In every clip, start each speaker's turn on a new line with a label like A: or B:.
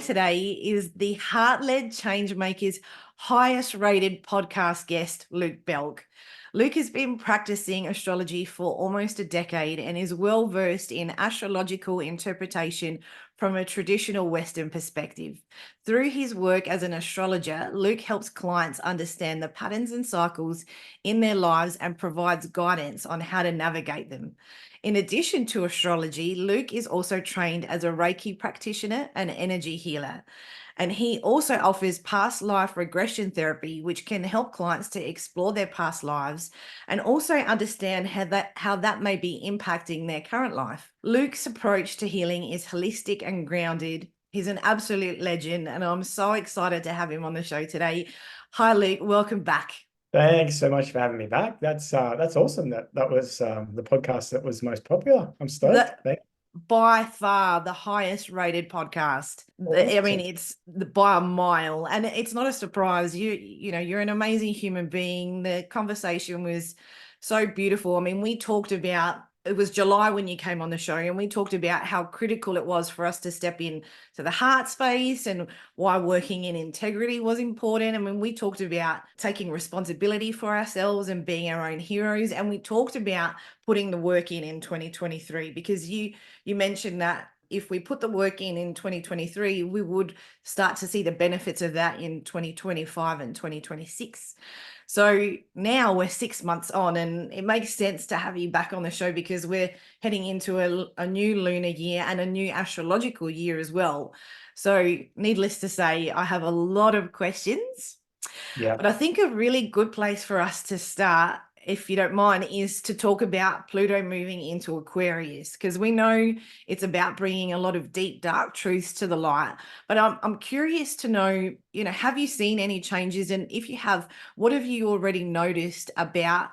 A: today is the Heart-Led Changemaker's highest rated podcast guest, Luke Balcke. Luke has been practicing astrology for almost a decade and is well versed in astrological interpretation from a traditional Western perspective. Through his work as an astrologer, Luke helps clients understand the patterns and cycles in their lives and provides guidance on how to navigate them. In addition to astrology, Luke is also trained as a Reiki practitioner and energy healer. And he also offers past life regression therapy, which can help clients to explore their past lives and also understand how that may be impacting their current life. Luke's approach to healing is holistic and grounded. He's an absolute legend, and I'm so excited to have him on the show today. Hi, Luke. Welcome back.
B: Thanks so much for having me back. That's awesome. That was the podcast that was most popular. I'm stoked.
A: By far the highest rated podcast. I mean, it's by a mile, and it's not a surprise. You know, you're an amazing human being. The conversation was so beautiful. I mean, we talked about, it was July when you came on the show, and we talked about how critical it was for us to step in to the heart space and why working in integrity was important. I mean, we talked about taking responsibility for ourselves and being our own heroes. And we talked about putting the work in 2023, because you mentioned that if we put the work in 2023, we would start to see the benefits of that in 2025 and 2026. So now we're 6 months on, and it makes sense to have you back on the show because we're heading into a new lunar year and a new astrological year as well. So needless to say, I have a lot of questions.
B: Yeah.
A: But I think a really good place for us to start, if you don't mind, is to talk about Pluto moving into Aquarius, because we know it's about bringing a lot of deep, dark truths to the light. But I'm curious to know, you know, have you seen any changes? And if you have, what have you already noticed about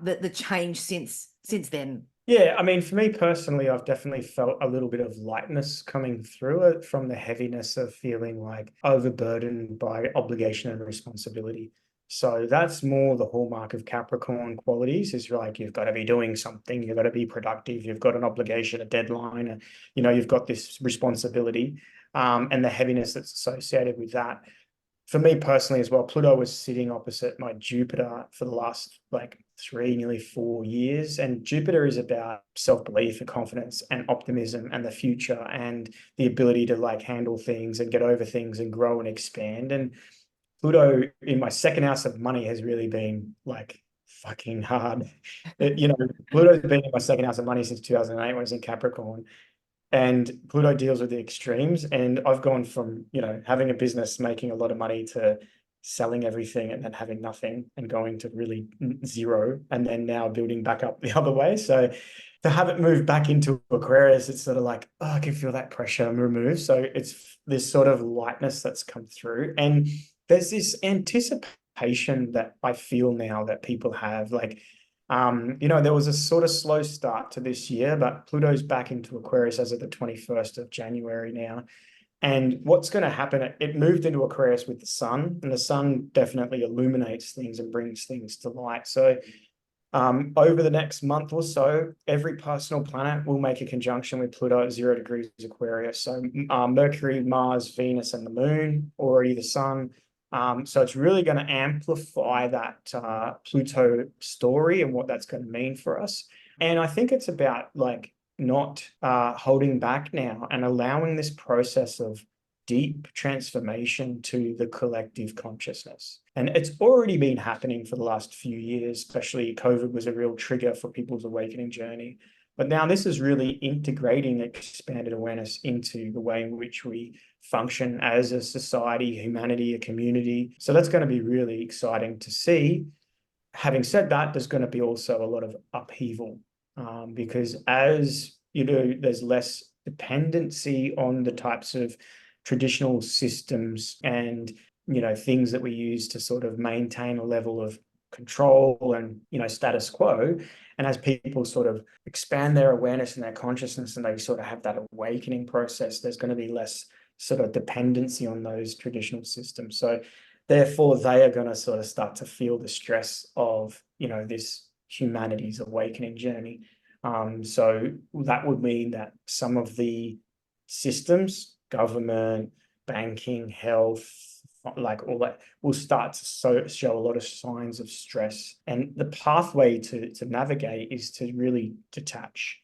A: the change since then?
B: Yeah, I mean, for me personally, I've definitely felt a little bit of lightness coming through it from the heaviness of feeling like overburdened by obligation and responsibility. So that's more the hallmark of Capricorn qualities, is like you've got to be doing something, you've got to be productive, you've got an obligation, a deadline, you know, you've got this responsibility, and the heaviness that's associated with that. For me personally as well, Pluto was sitting opposite my Jupiter for the last like 3, nearly 4 years. And Jupiter is about self-belief and confidence and optimism and the future and the ability to like handle things and get over things and grow and expand. And Pluto in my second house of money has really been like fucking hard. Pluto's been in my second house of money since 2008 when I was in Capricorn. And Pluto deals with the extremes. And I've gone from, having a business, making a lot of money, to selling everything and then having nothing and going to really zero, and then now building back up the other way. So to have it move back into Aquarius, it's sort of like, oh, I can feel that pressure removed. So it's this sort of lightness that's come through. And there's this anticipation that I feel now that people have, like, there was a sort of slow start to this year, but Pluto's back into Aquarius as of the 21st of January now. And what's going to happen, it moved into Aquarius with the sun, and the sun definitely illuminates things and brings things to light. So over the next month or so, every personal planet will make a conjunction with Pluto at 0 degrees Aquarius. So Mercury, Mars, Venus, and the moon, already the sun. So it's really going to amplify that Pluto story and what that's going to mean for us. And I think it's about like not holding back now and allowing this process of deep transformation to the collective consciousness. And it's already been happening for the last few years, especially COVID was a real trigger for people's awakening journey. But now this is really integrating expanded awareness into the way in which we function as a society, humanity, a community. So that's going to be really exciting to see. Having said that, there's going to be also a lot of upheaval because as you know, there's less dependency on the types of traditional systems and things that we use to sort of maintain a level of control and status quo. And as people sort of expand their awareness and their consciousness and they sort of have that awakening process, there's going to be less sort of dependency on those traditional systems. So therefore they are going to sort of start to feel the stress of this humanity's awakening journey. So that would mean that some of the systems, government, banking, health, like all that will start to show a lot of signs of stress. And the pathway to navigate is to really detach.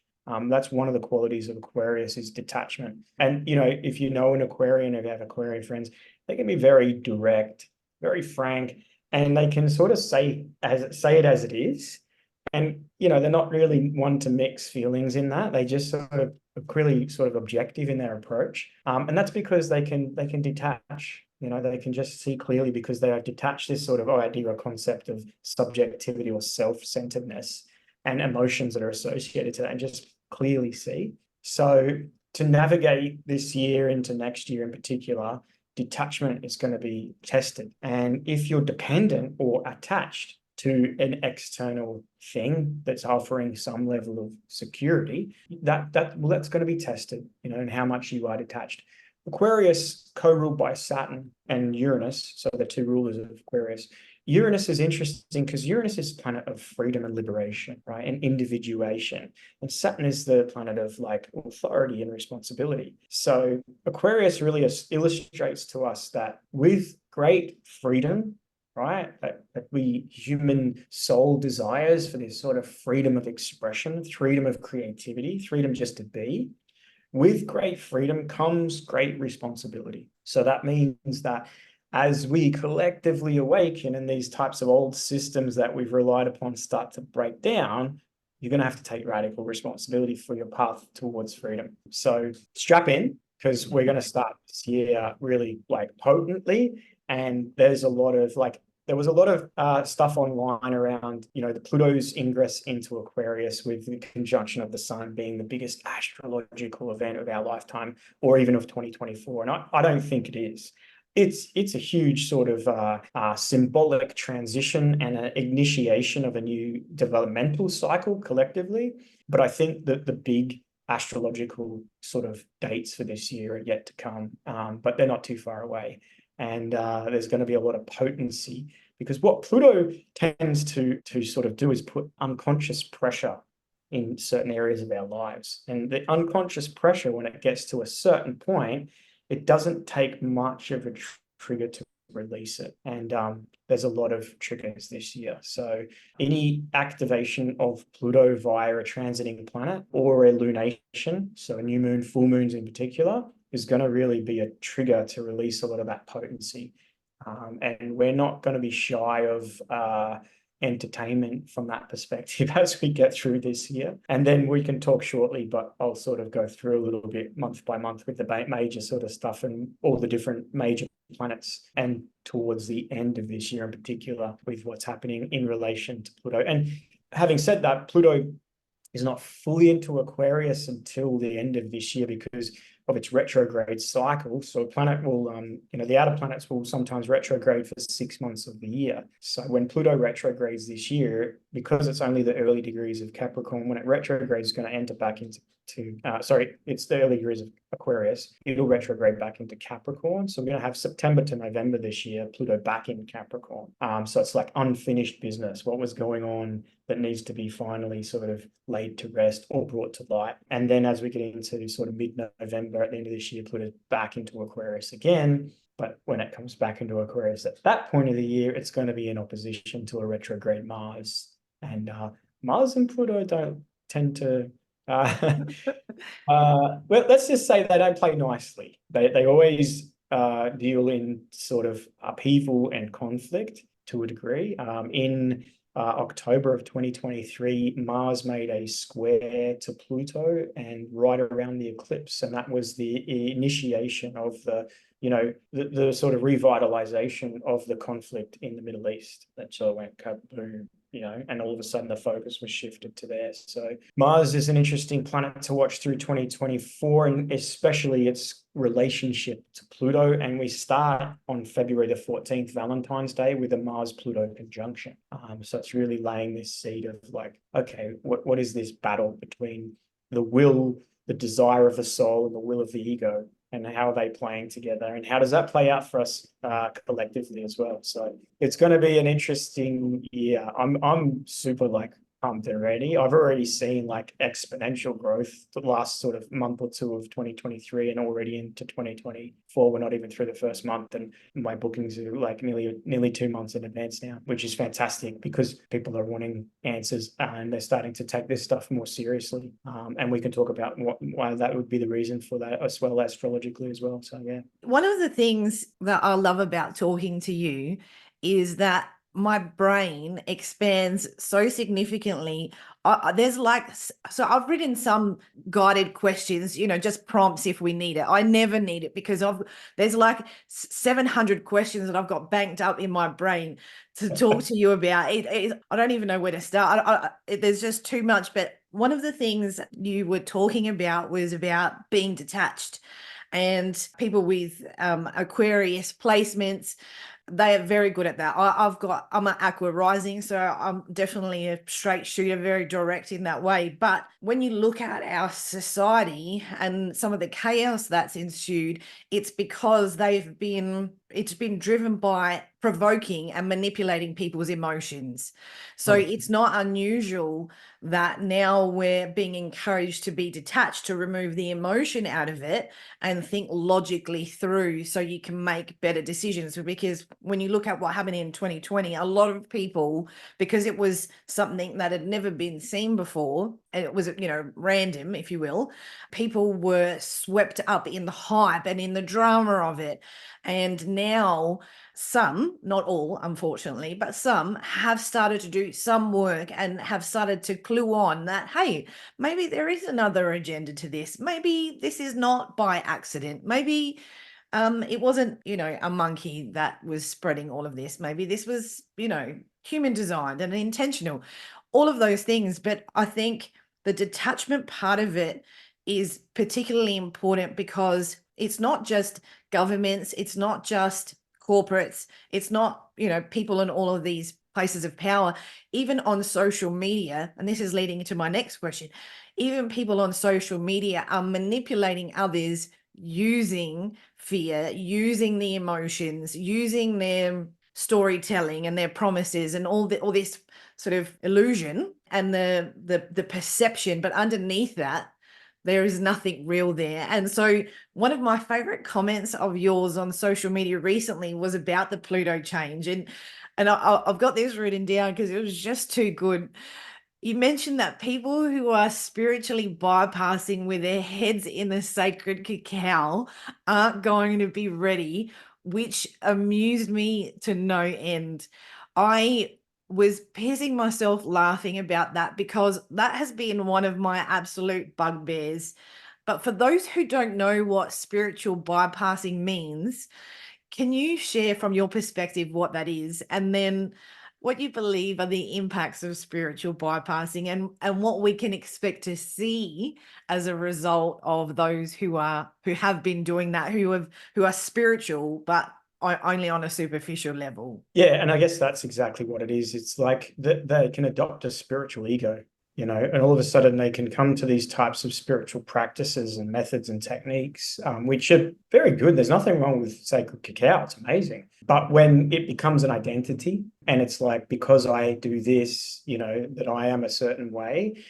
B: That's one of the qualities of Aquarius is detachment. And, you know, if you know an Aquarian, or if you have Aquarian friends, they can be very direct, very frank, and they can sort of say it as it is. And, you know, they're not really one to mix feelings in that. They just sort of are really sort of objective in their approach. And that's because they can detach. You know, they can just see clearly because they have detached this sort of idea or concept of subjectivity or self-centeredness and emotions that are associated to that, and just clearly see. So to navigate this year into next year in particular, detachment is going to be tested. And if you're dependent or attached to an external thing that's offering some level of security, that's going to be tested, you know, and how much you are detached. Aquarius, co-ruled by Saturn and Uranus, so the two rulers of Aquarius. Uranus is interesting because Uranus is the planet of freedom and liberation, right? And individuation. And Saturn is the planet of like authority and responsibility. So Aquarius really illustrates to us that with great freedom, right, that we human soul desires for this sort of freedom of expression, freedom of creativity, freedom just to be. With great freedom comes great responsibility. So that means that as we collectively awaken and these types of old systems that we've relied upon start to break down, you're going to have to take radical responsibility for your path towards freedom. So strap in, because we're going to start this year really like potently. And there's a lot of like, there was a lot of stuff online around, you know, the Pluto's ingress into Aquarius with the conjunction of the sun being the biggest astrological event of our lifetime, or even of 2024. And I don't think it is. It's a huge sort of symbolic transition and an initiation of a new developmental cycle collectively. But I think that the big astrological sort of dates for this year are yet to come, but they're not too far away. And there's going to be a lot of potency, because what Pluto tends to sort of do is put unconscious pressure in certain areas of our lives. And the unconscious pressure, when it gets to a certain point, it doesn't take much of a trigger to release it. And there's a lot of triggers this year. So any activation of Pluto via a transiting planet or a lunation, so a new moon, full moons in particular, is going to really be a trigger to release a lot of that potency. And we're not going to be shy of entertainment from that perspective as we get through this year. And then we can talk shortly, but I'll sort of go through a little bit month by month with the major sort of stuff and all the different major planets, and towards the end of this year in particular with what's happening in relation to Pluto. And having said that, Pluto is not fully into Aquarius until the end of this year because of its retrograde cycle. So a planet will, you know, the outer planets will sometimes retrograde for 6 months of the year. So when Pluto retrogrades this year, because it's only the early degrees of Capricorn, when it retrogrades, it's going to enter back into it's the early degrees of Aquarius. It'll retrograde back into Capricorn. So we're going to have September to November this year, Pluto back in Capricorn. So it's like unfinished business. What was going on that needs to be finally sort of laid to rest or brought to light. And then as we get into sort of mid-November at the end of this year, Pluto's back into Aquarius again. But when it comes back into Aquarius at that point of the year, it's going to be in opposition to a retrograde Mars. And Mars and Pluto don't tend to well, let's just say they don't play nicely. They always deal in sort of upheaval and conflict to a degree. In October of 2023, Mars made a square to Pluto and right around the eclipse, and that was the initiation of the, you know, the sort of revitalization of the conflict in the Middle East. That sort of went kaboom, you know, and all of a sudden the focus was shifted to there. So Mars is an interesting planet to watch through 2024, and especially its relationship to Pluto. And we start on February the 14th, Valentine's Day, with a Mars-Pluto conjunction. So it's really laying this seed of like, okay, what is this battle between the will, the desire of the soul, and the will of the ego? And how are they playing together? And how does that play out for us collectively as well? So it's going to be an interesting year. I'm super like pumped already. I've already seen like exponential growth the last sort of month or two of 2023 and already into 2024. We're not even through the first month, and my bookings are like nearly 2 months in advance now, which is fantastic because people are wanting answers and they're starting to take this stuff more seriously. And we can talk about why that would be the reason for that as well, astrologically as well. So yeah.
A: One of the things that I love about talking to you is that my brain expands so significantly. There's like, so I've written some guided questions, just prompts if we need it. I never need it because there's like 700 questions that I've got banked up in my brain to talk to you about. I don't even know where to start. There's just too much. But one of the things you were talking about was about being detached. And people with Aquarius placements, they are very good at that. I'm an Aqua rising, so I'm definitely a straight shooter, very direct in that way. But when you look at our society and some of the chaos that's ensued, it's because it's been driven by provoking and manipulating people's emotions. So it's not unusual that now we're being encouraged to be detached, to remove the emotion out of it and think logically through so you can make better decisions. Because when you look at what happened in 2020, a lot of people, because it was something that had never been seen before, and it was, random, if you will, people were swept up in the hype and in the drama of it. And now some, not all, unfortunately, but some have started to do some work and have started to clue on that, hey, maybe there is another agenda to this. Maybe this is not by accident. Maybe it wasn't, a monkey that was spreading all of this. Maybe this was, human designed and intentional, all of those things. But I think the detachment part of it is particularly important because it's not just governments, it's not just corporates, it's not, people in all of these places of power, even on social media. And this is leading to my next question. Even people on social media are manipulating others using fear, using the emotions, using their storytelling and their promises and all this sort of illusion and the perception, but underneath that there is nothing real there. And so one of my favorite comments of yours on social media recently was about the Pluto change. And I've got this written down because it was just too good. You mentioned that people who are spiritually bypassing with their heads in the sacred cacao aren't going to be ready, which amused me to no end. I was pissing myself laughing about that because that has been one of my absolute bugbears. But for those who don't know what spiritual bypassing means, can you share from your perspective what that is, and then what you believe are the impacts of spiritual bypassing and what we can expect to see as a result of those who have been doing that, who are spiritual, but only on a superficial level?
B: Yeah, and I guess that's exactly what it is. It's like that they can adopt a spiritual ego, and all of a sudden they can come to these types of spiritual practices and methods and techniques, which are very good. There's nothing wrong with sacred cacao. It's amazing. But when it becomes an identity and it's like, because I do this, that I am a certain way,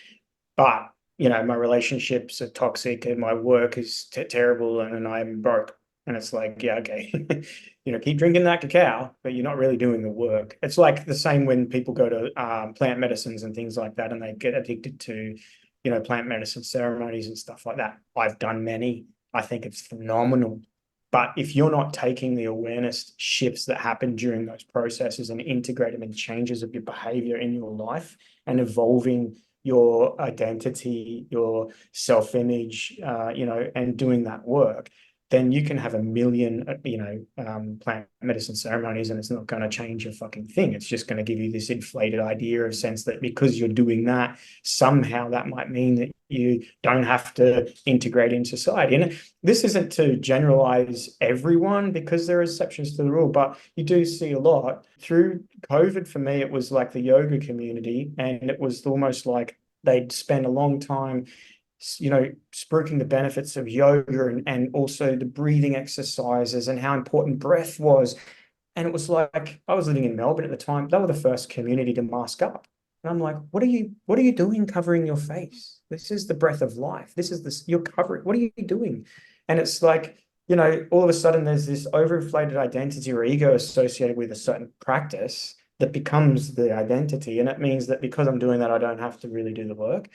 B: but, my relationships are toxic and my work is terrible and I'm broke. And it's like, yeah, okay, keep drinking that cacao, but you're not really doing the work. It's like the same when people go to plant medicines and things like that, and they get addicted to, plant medicine ceremonies and stuff like that. I've done many. I think it's phenomenal. But if you're not taking the awareness shifts that happen during those processes and integrating in changes of your behavior in your life and evolving your identity, your self-image, and doing that work, then you can have a million, plant medicine ceremonies and it's not going to change your fucking thing. It's just going to give you this inflated idea of sense that because you're doing that, somehow that might mean that you don't have to integrate in society. And this isn't to generalize everyone because there are exceptions to the rule, but you do see a lot. Through COVID, for me, it was like the yoga community, and it was almost like they'd spend a long time spruiking the benefits of yoga and also the breathing exercises and how important breath was. And it was like, I was living in Melbourne at the time. They were the first community to mask up. And I'm like, what are you doing covering your face? This is the breath of life. This is this, you're covering, what are you doing? And it's like, all of a sudden there's this overinflated identity or ego associated with a certain practice that becomes the identity. And it means that because I'm doing that, I don't have to really do the work.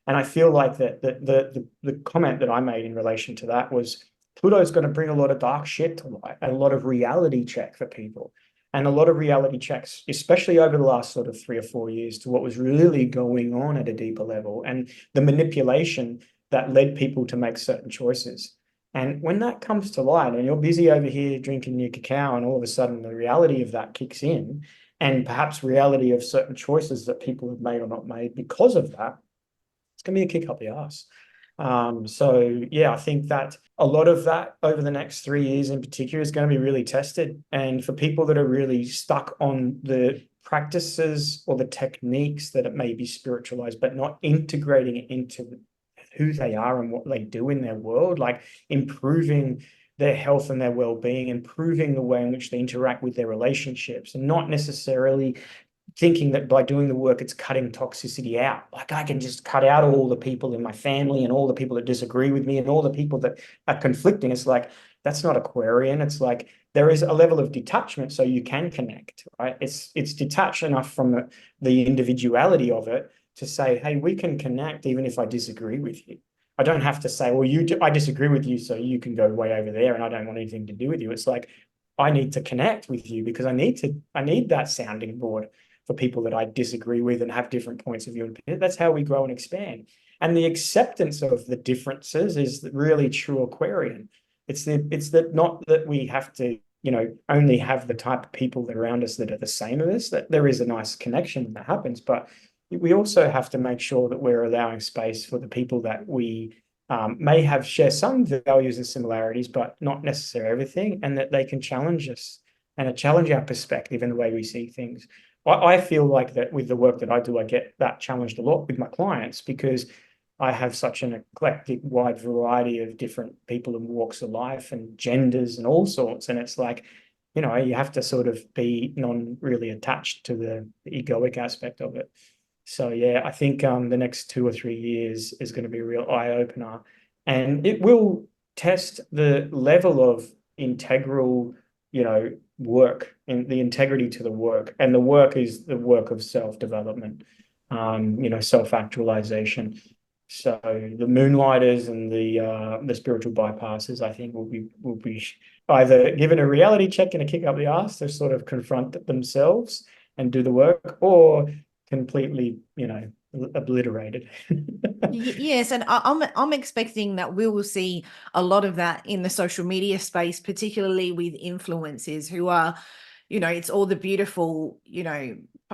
B: And I feel like that the comment that I made in relation to that was Pluto's going to bring a lot of dark shit to light, and a lot of reality check for people. And a lot of reality checks, especially over the last sort of 3 or 4 years, to what was really going on at a deeper level and the manipulation that led people to make certain choices. And when that comes to light and you're busy over here drinking your cacao, and all of a sudden the reality of that kicks in, and perhaps reality of certain choices that people have made or not made because of that, it's going to be a kick up the ass. So yeah, I think that a lot of that over the next 3 years in particular is going to be really tested. And for people that are really stuck on the practices or the techniques that it may be spiritualized, but not integrating it into who they are and what they do in their world, like improving their health and their well-being, improving the way in which they interact with their relationships, and not necessarily thinking that by doing the work, it's cutting toxicity out. Like I can just cut out all the people in my family and all the people that disagree with me and all the people that are conflicting. It's like, that's not Aquarian. It's like there is a level of detachment so you can connect, right? It's detached enough from the individuality of it to say, hey, we can connect even if I disagree with you. I don't have to say, well, I disagree with you, so you can go way over there and I don't want anything to do with you. It's like, I need to connect with you because I need that sounding board for people that I disagree with and have different points of view. And that's how we grow and expand. And the acceptance of the differences is really true Aquarian. It's that not that we have to, only have the type of people that are around us that are the same as us, that there is a nice connection that happens, but we also have to make sure that we're allowing space for the people that we may share some values and similarities, but not necessarily everything, and that they can challenge us and challenge our perspective in the way we see things. I feel like that with the work that I do, I get that challenged a lot with my clients because I have such an eclectic, wide variety of different people and walks of life and genders and all sorts. And it's like, you have to sort of be really attached to the egoic aspect of it. So yeah, I think the next 2 or 3 years is going to be a real eye-opener. And it will test the level of integral, work and the integrity to the work. And the work is the work of self-development, self-actualization. So the moonlighters and the spiritual bypassers, I think, will be either given a reality check and a kick up the ass to sort of confront themselves and do the work, or completely, obliterated.
A: Yes, and I'm expecting that we will see a lot of that in the social media space, particularly with influencers who are, it's all the beautiful,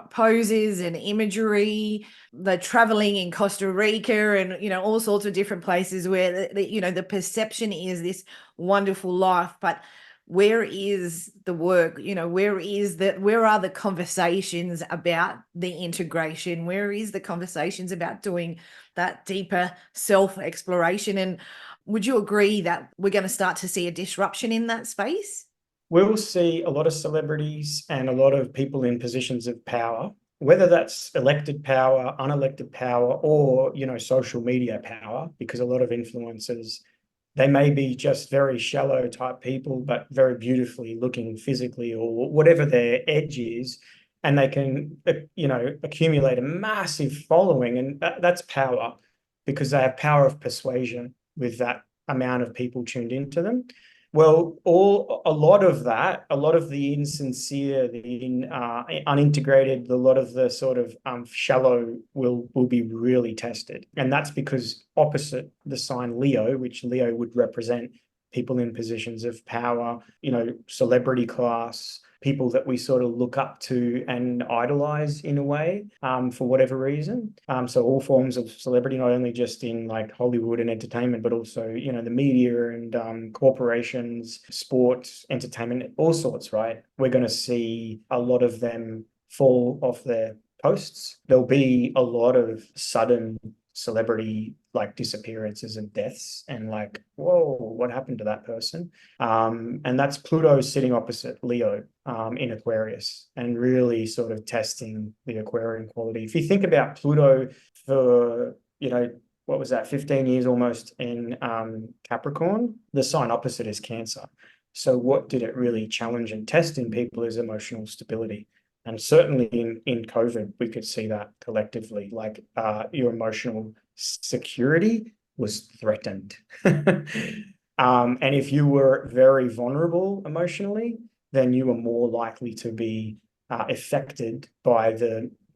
A: poses and imagery, the traveling in Costa Rica and, all sorts of different places where, the perception is this wonderful life, but where is the work? Where are the conversations about the integration? Where is the conversations about doing that deeper self-exploration? And would you agree that we're going to start to see a disruption in that space?
B: We'll see a lot of celebrities and a lot of people in positions of power, whether that's elected power, unelected power, or, social media power, because a lot of influencers, they may be just very shallow type people, but very beautifully looking physically or whatever their edge is. And they can, accumulate a massive following. And that's power because they have power of persuasion with that amount of people tuned into them. Well, a lot of the insincere, the unintegrated, a lot of the sort of shallow will be really tested. And that's because opposite the sign Leo, which Leo would represent people in positions of power, celebrity class, people that we sort of look up to and idolize in a way, for whatever reason. So all forms of celebrity, not only just in like Hollywood and entertainment, but also, the media and corporations, sports, entertainment, all sorts, right? We're going to see a lot of them fall off their posts. There'll be a lot of sudden celebrity like disappearances and deaths, and like, whoa, what happened to that person? And that's Pluto sitting opposite Leo in Aquarius, and really sort of testing the Aquarian quality. If you think about Pluto for, what was that, 15 years almost in Capricorn, the sign opposite is Cancer. So what did it really challenge and test in people is emotional stability. And certainly in COVID, we could see that collectively, like your emotional security was threatened. And if you were very vulnerable emotionally, then you were more likely to be affected by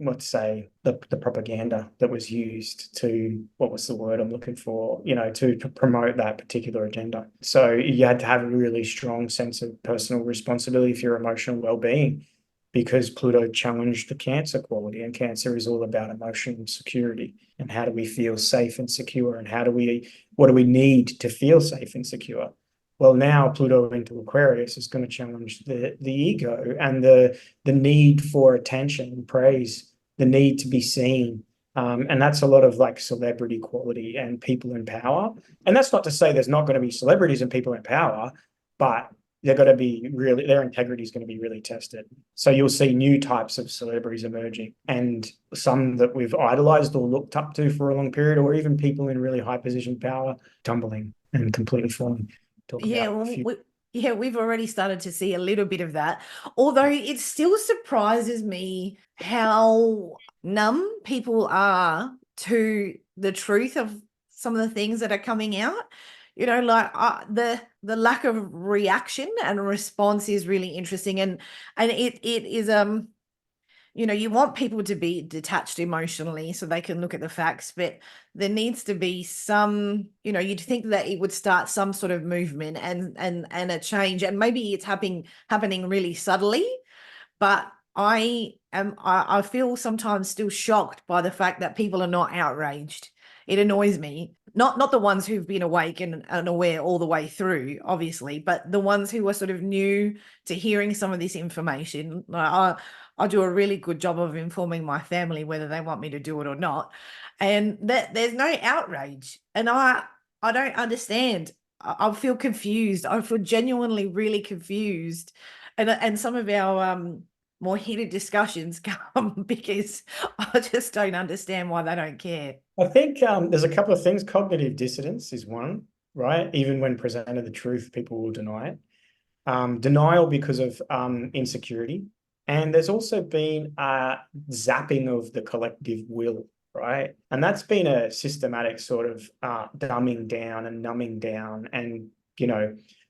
B: let's say, the propaganda that was used to, what was the word I'm looking for, to promote that particular agenda. So you had to have a really strong sense of personal responsibility for your emotional well-being, because Pluto challenged the Cancer quality, and Cancer is all about emotional security and how do we feel safe and secure, and what do we need to feel safe and secure. Well, now Pluto into Aquarius is going to challenge the ego and the need for attention, praise, the need to be seen. And that's a lot of like celebrity quality and people in power. And that's not to say there's not going to be celebrities and people in power, but they're going to be really, their integrity is going to be really tested. So you'll see new types of celebrities emerging, and some that we've idolized or looked up to for a long period, or even people in really high position power tumbling and completely falling.
A: Yeah, we've already started to see a little bit of that, although it still surprises me how numb people are to the truth of some of the things that are coming out. Like the lack of reaction and response is really interesting, and it is you want people to be detached emotionally so they can look at the facts, but there needs to be some, you'd think that it would start some sort of movement and a change, and maybe it's happening really subtly. But I feel sometimes still shocked by the fact that people are not outraged. It annoys me. Not the ones who've been awake and aware all the way through, obviously, but the ones who are sort of new to hearing some of this information. I do a really good job of informing my family whether they want me to do it or not, and that there's no outrage, and I don't understand. I feel confused. I feel genuinely really confused, and some of our more heated discussions come because I just don't understand why they don't care.
B: I think there's a couple of things. Cognitive dissonance is one, right? Even when presented the truth, people will deny it. Denial because of insecurity. And there's also been a zapping of the collective will, right? And that's been a systematic sort of dumbing down and numbing down, and,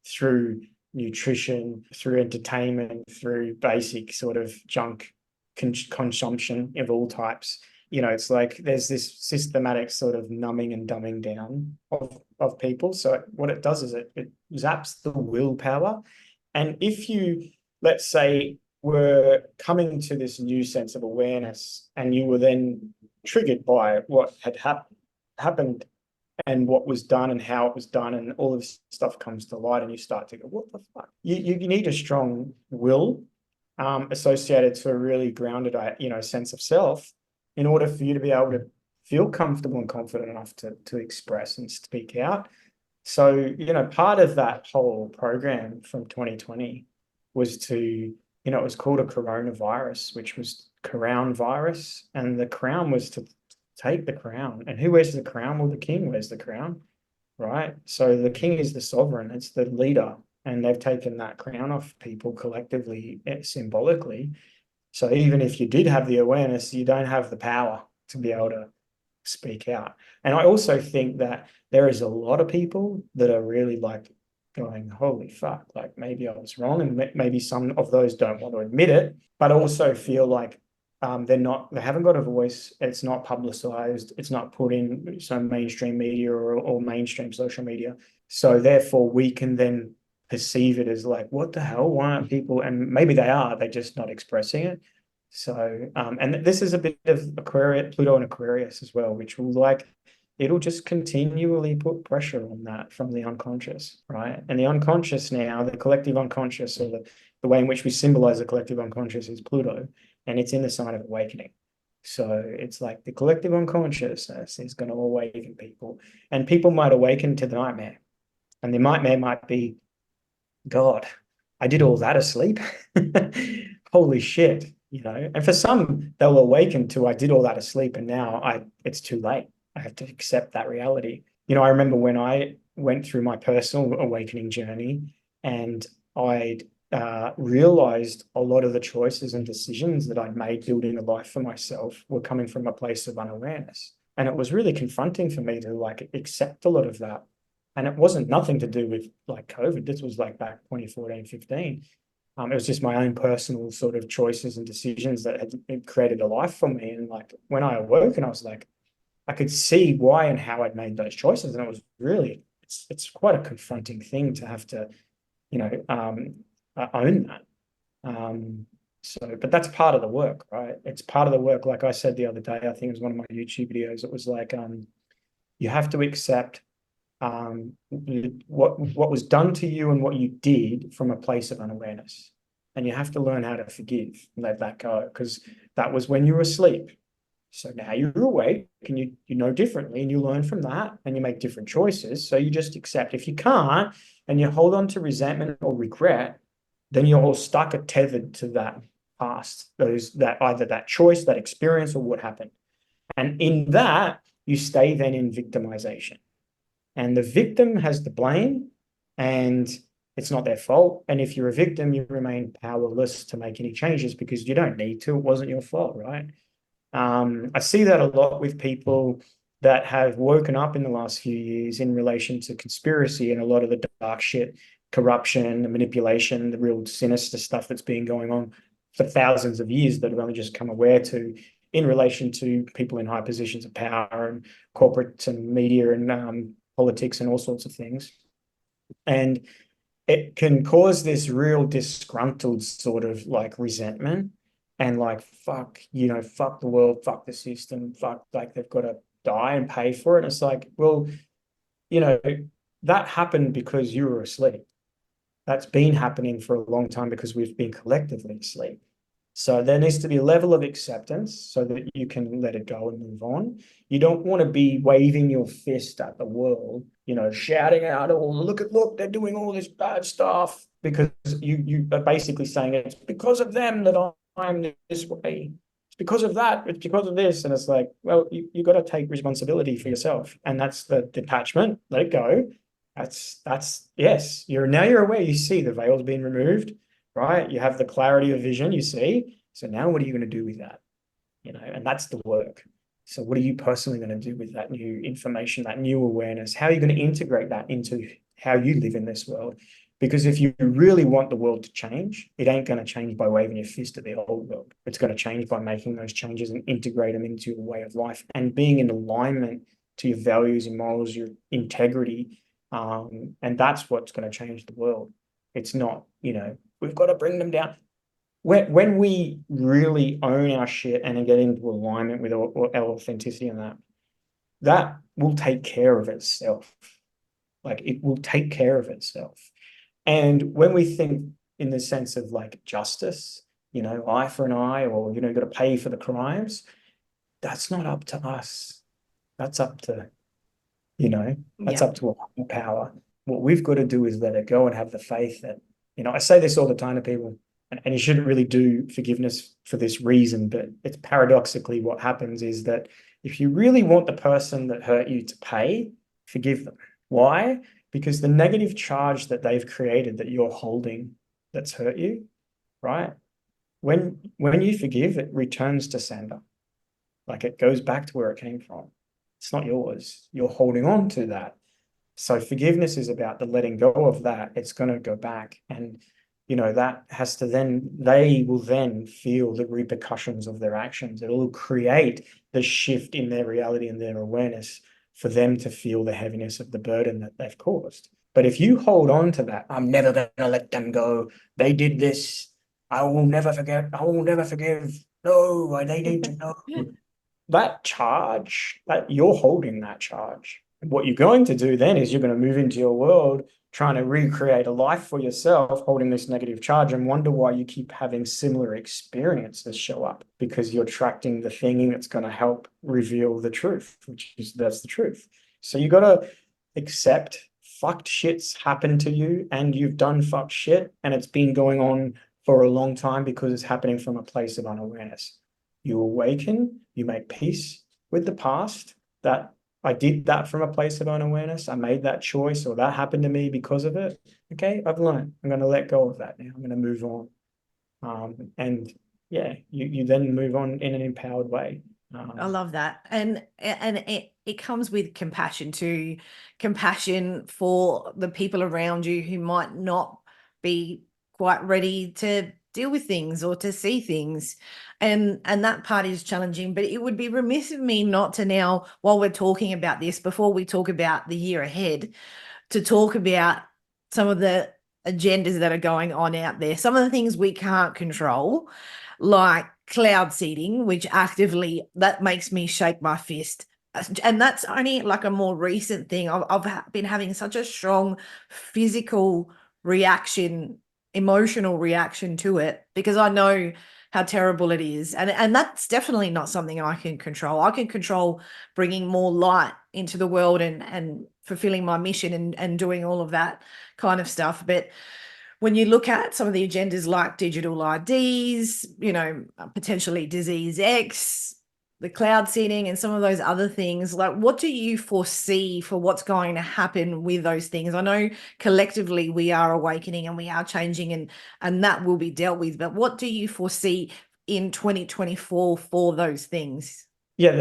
B: through nutrition, through entertainment, through basic sort of junk consumption of all types. It's like there's this systematic sort of numbing and dumbing down of people. So what it does is it zaps the willpower. And if you, let's say, were coming to this new sense of awareness, and you were then triggered by what had happened and what was done and how it was done, and all of this stuff comes to light, and you start to go, what the fuck? You need a strong will associated to a really grounded, sense of self, in order for you to be able to feel comfortable and confident enough to express and speak out. So, part of that whole program from 2020 was to, it was called a coronavirus, which was crown virus. And the crown was to take the crown. And who wears the crown? Well, the king wears the crown, right? So the king is the sovereign, it's the leader. And they've taken that crown off people collectively, symbolically. So even if you did have the awareness, you don't have the power to be able to speak out. And I also think that there is a lot of people that are really like going, holy fuck, like maybe I was wrong. And maybe some of those don't want to admit it, but also feel like they haven't got a voice. It's not publicized. It's not put in some mainstream media or mainstream social media. So therefore we can then perceive it as like, what the hell? Why aren't people? And maybe they're just not expressing it. So, and this is a bit of Aquarius, Pluto and Aquarius as well, which will it'll just continually put pressure on that from the unconscious, right? And the unconscious now, the collective unconscious, or the way in which we symbolize the collective unconscious, is Pluto, and it's in the sign of awakening. So it's like the collective unconsciousness is going to awaken people, and people might awaken to the nightmare, and the nightmare might be, God, I did all that asleep. Holy shit, you know. And for some, they'll awaken to, I did all that asleep, and now it's too late. I have to accept that reality. You know, I remember when I went through my personal awakening journey, and I'd realized a lot of the choices and decisions that I'd made building a life for myself were coming from a place of unawareness. And it was really confronting for me to like accept a lot of that. And it wasn't nothing to do with like COVID. This was like back 2014, 15. It was just my own personal sort of choices and decisions that had created a life for me. And like when I awoke, and I was like, I could see why and how I'd made those choices. And it was really, it's quite a confronting thing to have to, you know, own that. But that's part of the work, right? It's part of the work. Like I said the other day, I think it was one of my YouTube videos. It was like, you have to accept what was done to you and what you did from a place of unawareness. And you have to learn how to forgive and let that go, because that was when you were asleep. So now you're awake and you know differently, and you learn from that and you make different choices. So you just accept. If you can't and you hold on to resentment or regret, then you're all stuck or tethered to that past, that either that choice, that experience, or what happened. And in that, you stay then in victimization. And the victim has the blame, and it's not their fault. And if you're a victim, you remain powerless to make any changes because you don't need to. It wasn't your fault, right? I see that a lot with people that have woken up in the last few years in relation to conspiracy and a lot of the dark shit, corruption, the manipulation, the real sinister stuff that's been going on for thousands of years that have only just come aware to in relation to people in high positions of power and corporates and media and politics and all sorts of things. And it can cause this real disgruntled sort of like resentment and like, fuck, you know, fuck the world, fuck the system, fuck, like they've got to die and pay for it. And it's like, well, you know, that happened because you were asleep. That's been happening for a long time because we've been collectively asleep. So there needs to be a level of acceptance so that you can let it go and move on. You don't want to be waving your fist at the world, you know, shouting out, oh, look, they're doing all this bad stuff, because you are basically saying it's because of them that I'm this way. It's because of that. It's because of this. And it's like, well, you got to take responsibility for yourself. And that's the detachment. Let it go. That's yes. You're aware. You see the veil's been removed, right? You have the clarity of vision, you see. So now what are you going to do with that? You know, and that's the work. So what are you personally going to do with that new information, that new awareness? How are you going to integrate that into how you live in this world? Because if you really want the world to change, it ain't going to change by waving your fist at the old world. It's going to change by making those changes and integrate them into your way of life and being in alignment to your values and morals, your integrity. And that's what's going to change the world. It's not, you know, we've got to bring them down. When we really own our shit and get into alignment with our authenticity and that will take care of itself. Like it will take care of itself. And when we think in the sense of like justice, you know, eye for an eye, or, you know, you've got to pay for the crimes, that's not up to us. That's up to, you know, that's up to a power. What we've got to do is let it go and have the faith that, you know, I say this all the time to people, and you shouldn't really do forgiveness for this reason, but it's paradoxically what happens is that if you really want the person that hurt you to pay, forgive them. Why? Because the negative charge that they've created that you're holding that's hurt you, right? When you forgive, it returns to sender. Like it goes back to where it came from. It's not yours. You're holding on to that. So forgiveness is about the letting go of that. It's going to go back. And, you know, that has to then, they will then feel the repercussions of their actions. It will create the shift in their reality and their awareness for them to feel the heaviness of the burden that they've caused. But if you hold on to that, I'm never going to let them go. They did this. I will never forget. I will never forgive. No, they need to know. That charge, that you're holding that charge. What you're going to do then is you're going to move into your world trying to recreate a life for yourself holding this negative charge and wonder why you keep having similar experiences show up, because you're attracting the thing that's going to help reveal the truth, that's the truth. So you got to accept fucked shit's happened to you, and you've done fucked shit, and it's been going on for a long time because it's happening from a place of unawareness. You awaken, you make peace with the past, that I did that from a place of unawareness. I made that choice, or that happened to me because of it. Okay, I've learned. I'm going to let go of that now. I'm going to move on. And yeah, you then move on in an empowered way.
A: I love that. And it comes with compassion too, compassion for the people around you who might not be quite ready to deal with things or to see things. And that part is challenging, but it would be remiss of me not to now, while we're talking about this, before we talk about the year ahead, to talk about some of the agendas that are going on out there, some of the things we can't control, like cloud seeding, which actively, that makes me shake my fist. And that's only like a more recent thing. I've been having such a strong physical reaction, emotional reaction to it, because I know how terrible it is. And that's definitely not something I can control. I can control bringing more light into the world and fulfilling my mission and doing all of that kind of stuff. But when you look at some of the agendas like digital IDs, potentially disease X, the cloud seeding, and some of those other things, like, what do you foresee for what's going to happen with those things? I know collectively we are awakening and we are changing, and that will be dealt with, but what do you foresee in 2024 for those things?
B: Yeah,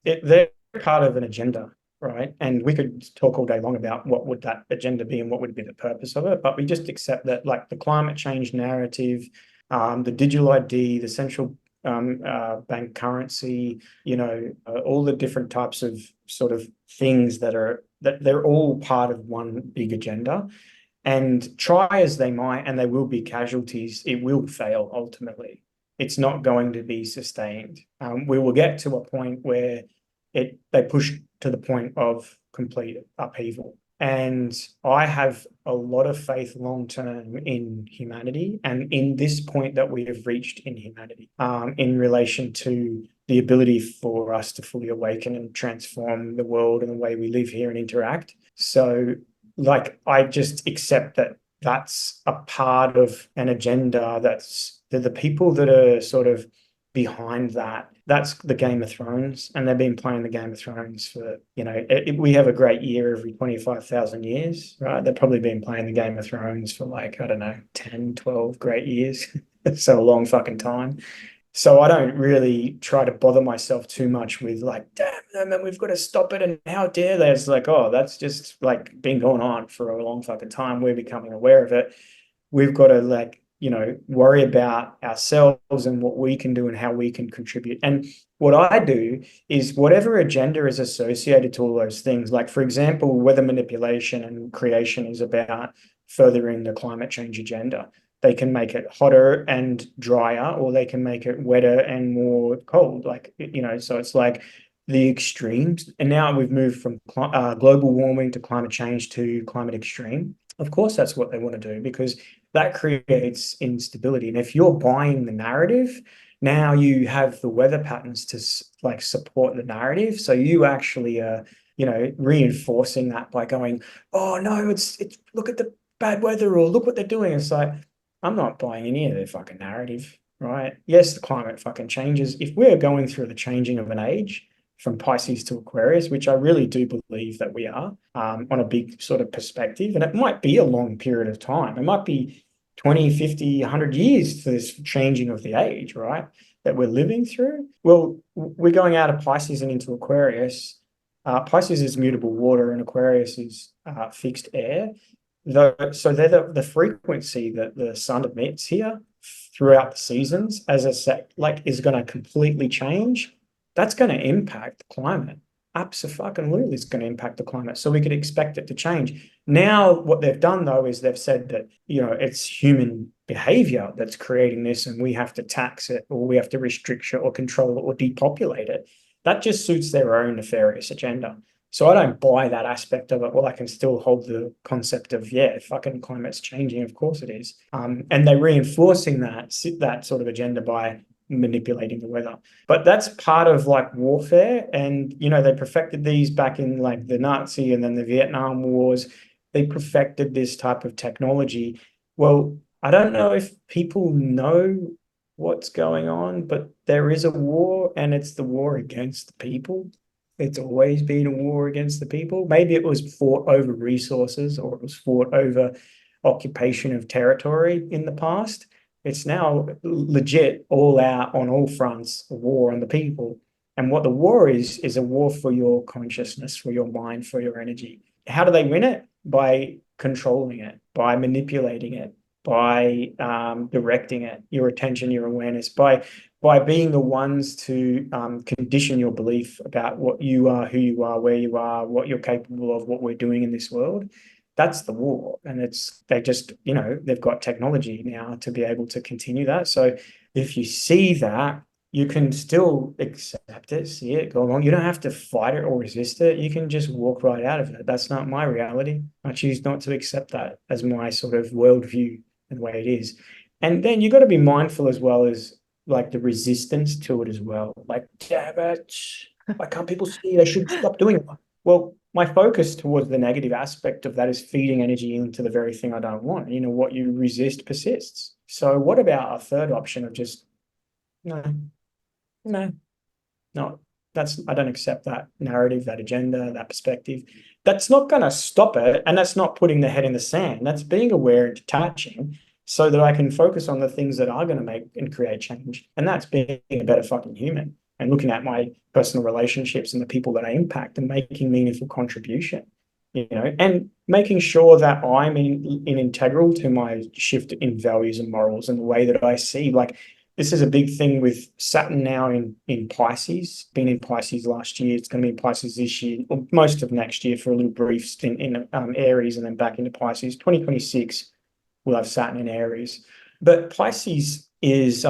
B: they're part of an agenda, right? And we could talk all day long about what would that agenda be and what would be the purpose of it, but we just accept that, like, the climate change narrative, the digital ID, the central bank currency, all the different types of sort of things that they're all part of one big agenda. And try as they might, and there will be casualties, it will fail ultimately. It's not going to be sustained. We will get to a point where they push to the point of complete upheaval. And I have a lot of faith long-term in humanity and in this point that we have reached in humanity, in relation to the ability for us to fully awaken and transform the world and the way we live here and interact. So, like, I just accept that that's a part of an agenda. They're the people that are sort of behind that. That's the Game of Thrones, and they've been playing the Game of Thrones for, we have a great year every 25,000 years, right? They've probably been playing the Game of Thrones for, like, I don't know, 10, 12 great years. So a long fucking time. So I don't really try to bother myself too much with, like, damn, man, we've got to stop it, and how dare they? It's like, oh, that's just, like, been going on for a long fucking time. We're becoming aware of it. We've got to, like, worry about ourselves and what we can do and how we can contribute. And what I do is whatever agenda is associated to all those things, like, for example, weather manipulation and creation is about furthering the climate change agenda. They can make it hotter and drier, or they can make it wetter and more cold. Like, so it's like the extremes. And now we've moved from global warming to climate change to climate extreme. Of course, that's what they want to do, because that creates instability. And if you're buying the narrative, now you have the weather patterns to, like, support the narrative. So you actually are, reinforcing that by going, oh no, it's look at the bad weather, or look what they're doing. It's like, I'm not buying any of their fucking narrative, right? Yes, the climate fucking changes. If we're going through the changing of an age from Pisces to Aquarius, which I really do believe that we are, on a big sort of perspective, and it might be a long period of time. It might be 20, 50, 100 years for this changing of the age, right, that we're living through. Well, we're going out of Pisces and into Aquarius. Pisces is mutable water and Aquarius is fixed air. So they're the frequency that the sun emits here throughout the seasons, as I said, like, is going to completely change. That's going to impact the climate. Absolutely, it's going to impact the climate. So we could expect it to change. Now, what they've done, though, is they've said that, it's human behavior that's creating this, and we have to tax it, or we have to restrict it, or control it, or depopulate it. That just suits their own nefarious agenda. So I don't buy that aspect of it. Well, I can still hold the concept of, yeah, fucking climate's changing. Of course it is. And they're reinforcing that sort of agenda by manipulating the weather. But that's part of like warfare. And, you know, they perfected these back in like the Nazi and then the Vietnam Wars. They perfected this type of technology. Well, I don't know if people know what's going on, but there is a war, and it's the war against the people. It's always been a war against the people. Maybe it was fought over resources, or it was fought over occupation of territory in the past. It's now legit all out on all fronts, a war on the people. And what the war is a war for your consciousness, for your mind, for your energy. How do they win it? By controlling it, by manipulating it, by directing it, your attention, your awareness, by being the ones to condition your belief about what you are, who you are, where you are, what you're capable of, what we're doing in this world. That's the war. And they just, you know, they've got technology now to be able to continue that. So if you see that, you can still accept it, see it, go along. You don't have to fight it or resist it. You can just walk right out of it. That's not my reality. I choose not to accept that as my sort of worldview and the way it is. And then you got to be mindful as well as like the resistance to it as well. Like, damn it, why can't people see? They should stop doing it. Well, my focus towards the negative aspect of that is feeding energy into the very thing I don't want. You know, what you resist persists. So what about a third option of just, no, no, no, I don't accept that narrative, that agenda, that perspective. That's not going to stop it. And that's not putting the head in the sand. That's being aware and detaching so that I can focus on the things that are going to make and create change. And that's being a better fucking human and looking at my personal relationships and the people that I impact and making meaningful contribution, you know, and making sure that I'm in integral to my shift in values and morals and the way that I see. Like, this is a big thing with Saturn now in Pisces, been in Pisces last year. It's going to be in Pisces this year, or most of next year for a little brief stint in Aries and then back into Pisces. 2026, we'll have Saturn in Aries. But Pisces is,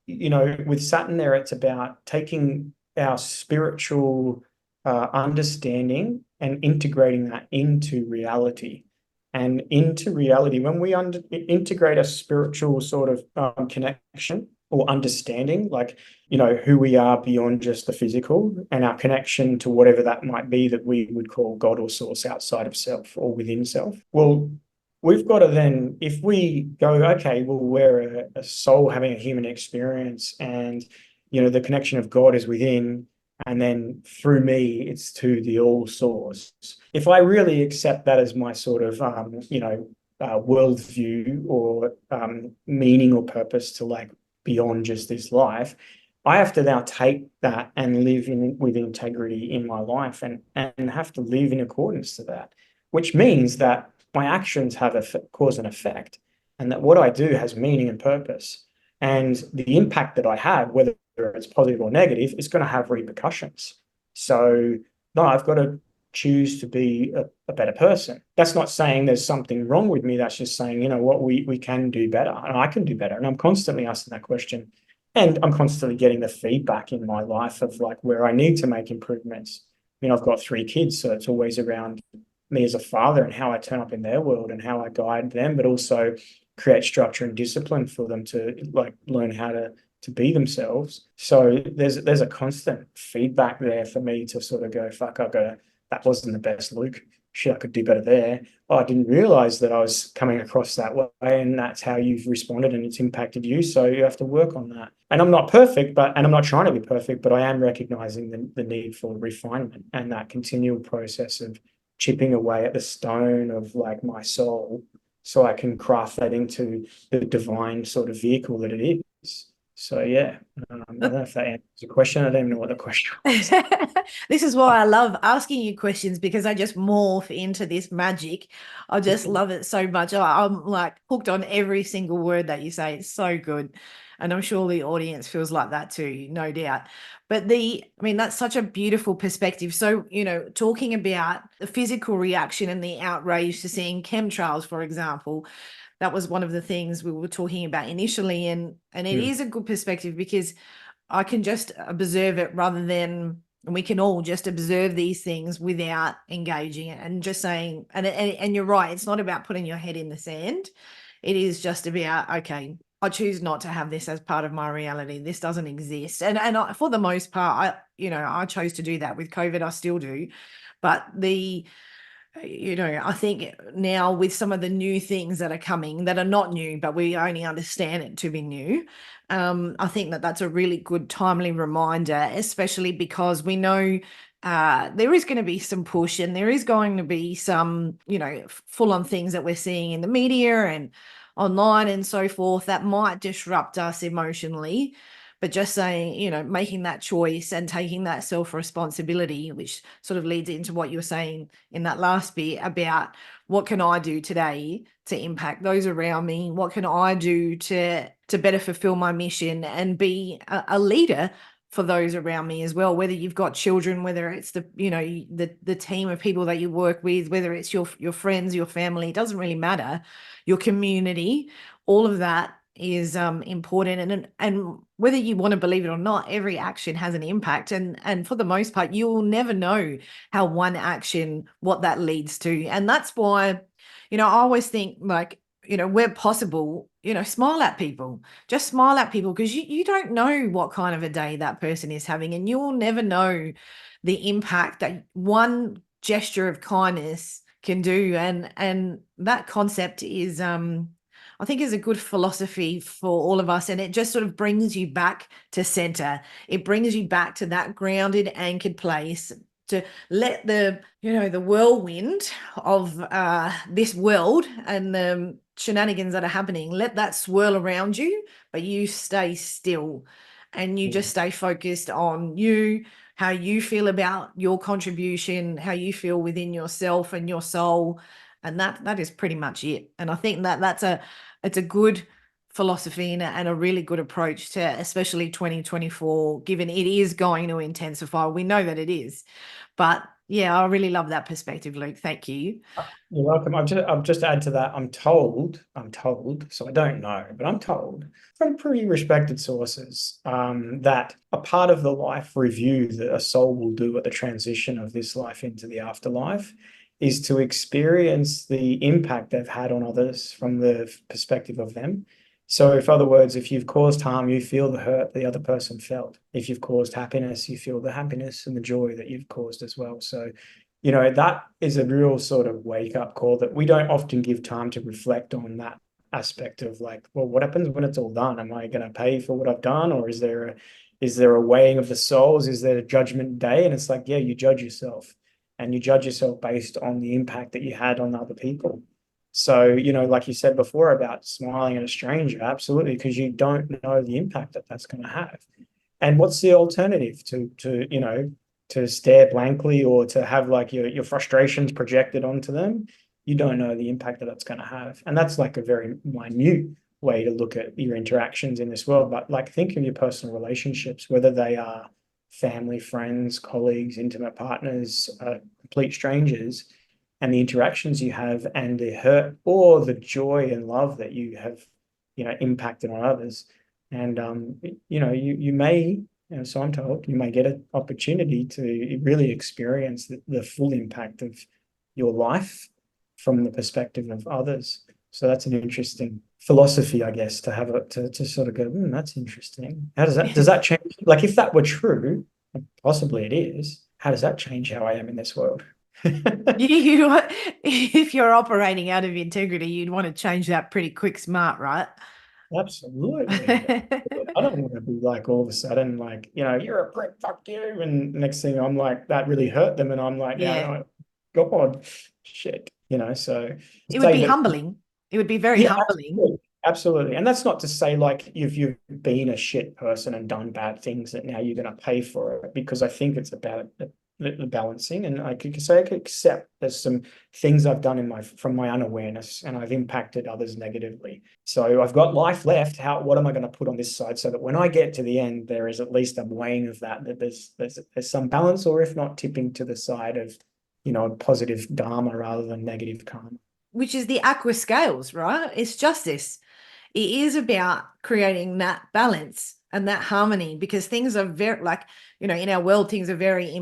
B: you know, with Saturn there, it's about taking our spiritual understanding and integrating that into reality. And into reality, when we integrate a spiritual sort of connection or understanding, like, you know, who we are beyond just the physical and our connection to whatever that might be that we would call God or source outside of self or within self. Well, we've got to then, if we go, okay, well, we're a soul having a human experience and, you know, the connection of God is within, and then through me, it's to the all source. If I really accept that as my sort of, you know, worldview or meaning or purpose to like beyond just this life, I have to now take that and live with integrity in my life and have to live in accordance to that, which means that my actions have a cause and effect, and that what I do has meaning and purpose. And the impact that I have, whether it's positive or negative, is going to have repercussions. So, no, I've got to choose to be a better person. That's not saying there's something wrong with me. That's just saying, you know what, we can do better and I can do better. And I'm constantly asking that question. And I'm constantly getting the feedback in my life of like where I need to make improvements. I mean, I've got 3 kids, so it's always around me as a father and how I turn up in their world and how I guide them, but also create structure and discipline for them to like learn how to be themselves. So there's a constant feedback there for me to sort of go, fuck, that wasn't the best, Luke. Shit, I could do better there. Oh, I didn't realize that I was coming across that way, and that's how you've responded and it's impacted you. So you have to work on that. And I'm not perfect, and I'm not trying to be perfect, but I am recognizing the need for refinement and that continual process of chipping away at the stone of like my soul so I can craft that into the divine sort of vehicle that it is. So yeah, I don't know if that answers the question. I don't even know what the question was.
A: This is why I love asking you questions, because I just morph into this magic. I just love it so much. I'm like hooked on every single word that you say. It's so good. And I'm sure the audience feels like that too, no doubt. But I mean, that's such a beautiful perspective. So, you know, talking about the physical reaction and the outrage to seeing chemtrails, for example, that was one of the things we were talking about initially. And it is a good perspective because I can just observe it rather than, And we can all just observe these things without engaging it and just saying, and you're right, it's not about putting your head in the sand. It is just about, okay, I choose not to have this as part of my reality. This doesn't exist. And for the most part, I chose to do that with COVID. I still do. But I think now with some of the new things that are coming that are not new, but we only understand it to be new, I think that that's a really good timely reminder, especially because we know there is going to be some push and there is going to be some, full on things that we're seeing in the media and online and so forth that might disrupt us emotionally. But just saying, making that choice and taking that self-responsibility, which sort of leads into what you were saying in that last bit about what can I do today to impact those around me? What can I do to better fulfill my mission and be a leader for those around me as well, whether you've got children, whether it's the team of people that you work with, whether it's your friends, your family, it doesn't really matter, your community, all of that is important, and whether you want to believe it or not, every action has an impact, and for the most part you'll never know how one action, what that leads to. And that's why I always think, like, where possible, smile at people, just smile at people, because you don't know what kind of a day that person is having, and you'll never know the impact that one gesture of kindness can do. And that concept is I think is a good philosophy for all of us. And it just sort of brings you back to center. It brings you back to that grounded, anchored place, to let the whirlwind of this world and the shenanigans that are happening, let that swirl around you, but you stay still and you just stay focused on you, how you feel about your contribution, how you feel within yourself and your soul. And that is pretty much it. And I think that it's a good philosophy and a really good approach to especially 2024, given it is going to intensify. We know that it is. But yeah, I really love that perspective, Luke. Thank you.
B: You're welcome. I'll just add to that. I'm told, so I don't know, but I'm told from pretty respected sources that a part of the life review that a soul will do at the transition of this life into the afterlife is to experience the impact they've had on others from the perspective of them. So, in other words, if you've caused harm, you feel the hurt the other person felt. If you've caused happiness, you feel the happiness and the joy that you've caused as well. So, that is a real sort of wake-up call that we don't often give time to reflect on, that aspect of like, well, what happens when it's all done? Am I going to pay for what I've done? Or is there a weighing of the souls? Is there a judgment day? And it's like, yeah, you judge yourself, and you judge yourself based on the impact that you had on other people. So, like you said before about smiling at a stranger, absolutely, because you don't know the impact that that's going to have. And what's the alternative to stare blankly or to have like your frustrations projected onto them? You don't know the impact that that's going to have. And that's like a very minute way to look at your interactions in this world. But like, think of your personal relationships, whether they are family, friends, colleagues, intimate partners, complete strangers, and the interactions you have and the hurt or the joy and love that you have, impacted on others. And, you may, so I'm told, you may get an opportunity to really experience the full impact of your life from the perspective of others. So that's an interesting philosophy, I guess, to have to sort of go, that's interesting. How does that change? Like, if that were true, possibly it is, how does that change how I am in this world?
A: If you're operating out of integrity, you'd want to change that pretty quick, smart, right?
B: Absolutely. I don't want to be like all of a sudden like, you're a prick, fuck you. And next thing I'm like, that really hurt them. And I'm like,
A: Yeah.
B: God, shit, so
A: It would be
B: that,
A: humbling. It would be very
B: yeah,
A: humbling.
B: absolutely. And that's not to say like you've been a shit person and done bad things that now you're going to pay for it, because I think it's about the balancing. And I could accept there's some things I've done from my unawareness and I've impacted others negatively. So I've got life left. What am I going to put on this side so that when I get to the end, there is at least a weighing of that there's some balance, or if not, tipping to the side of, positive dharma rather than negative karma.
A: Which is the aqua scales, right? It's justice. It is about creating that balance. and that harmony, because things are very, like, you know, in our world, things are very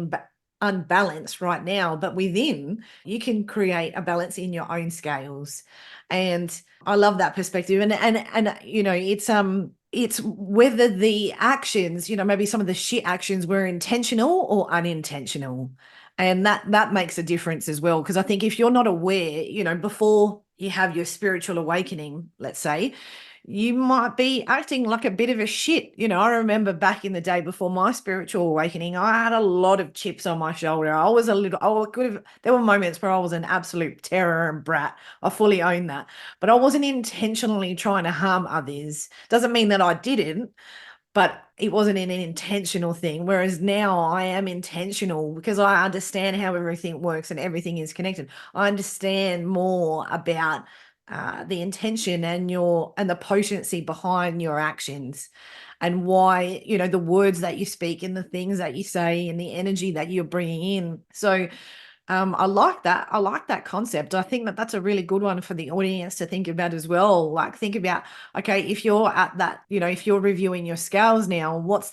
A: unbalanced right now, but within, you can create a balance in your own scales. And I love that perspective. And you know, it's whether the actions, you know, maybe some of the shit actions were intentional or unintentional. And that makes a difference as well. Because I think if you're not aware, you know, before you have your spiritual awakening, let's say, you might be acting like a bit of a shit. You know, I remember back in the day before my spiritual awakening, I had a lot of chips on my shoulder. There were moments where I was an absolute terror and brat. I fully own that. But I wasn't intentionally trying to harm others. Doesn't mean that I didn't, but it wasn't an intentional thing. Whereas now I am intentional because I understand how everything works and everything is connected. I understand more about the intention and the potency behind your actions, and why, you know, the words that you speak and the things that you say and the energy that you're bringing in. So I like that. I like that concept. I think that that's a really good one for the audience to think about as well. Like, think about, okay, if you're at that, you know, if you're reviewing your scales now, what's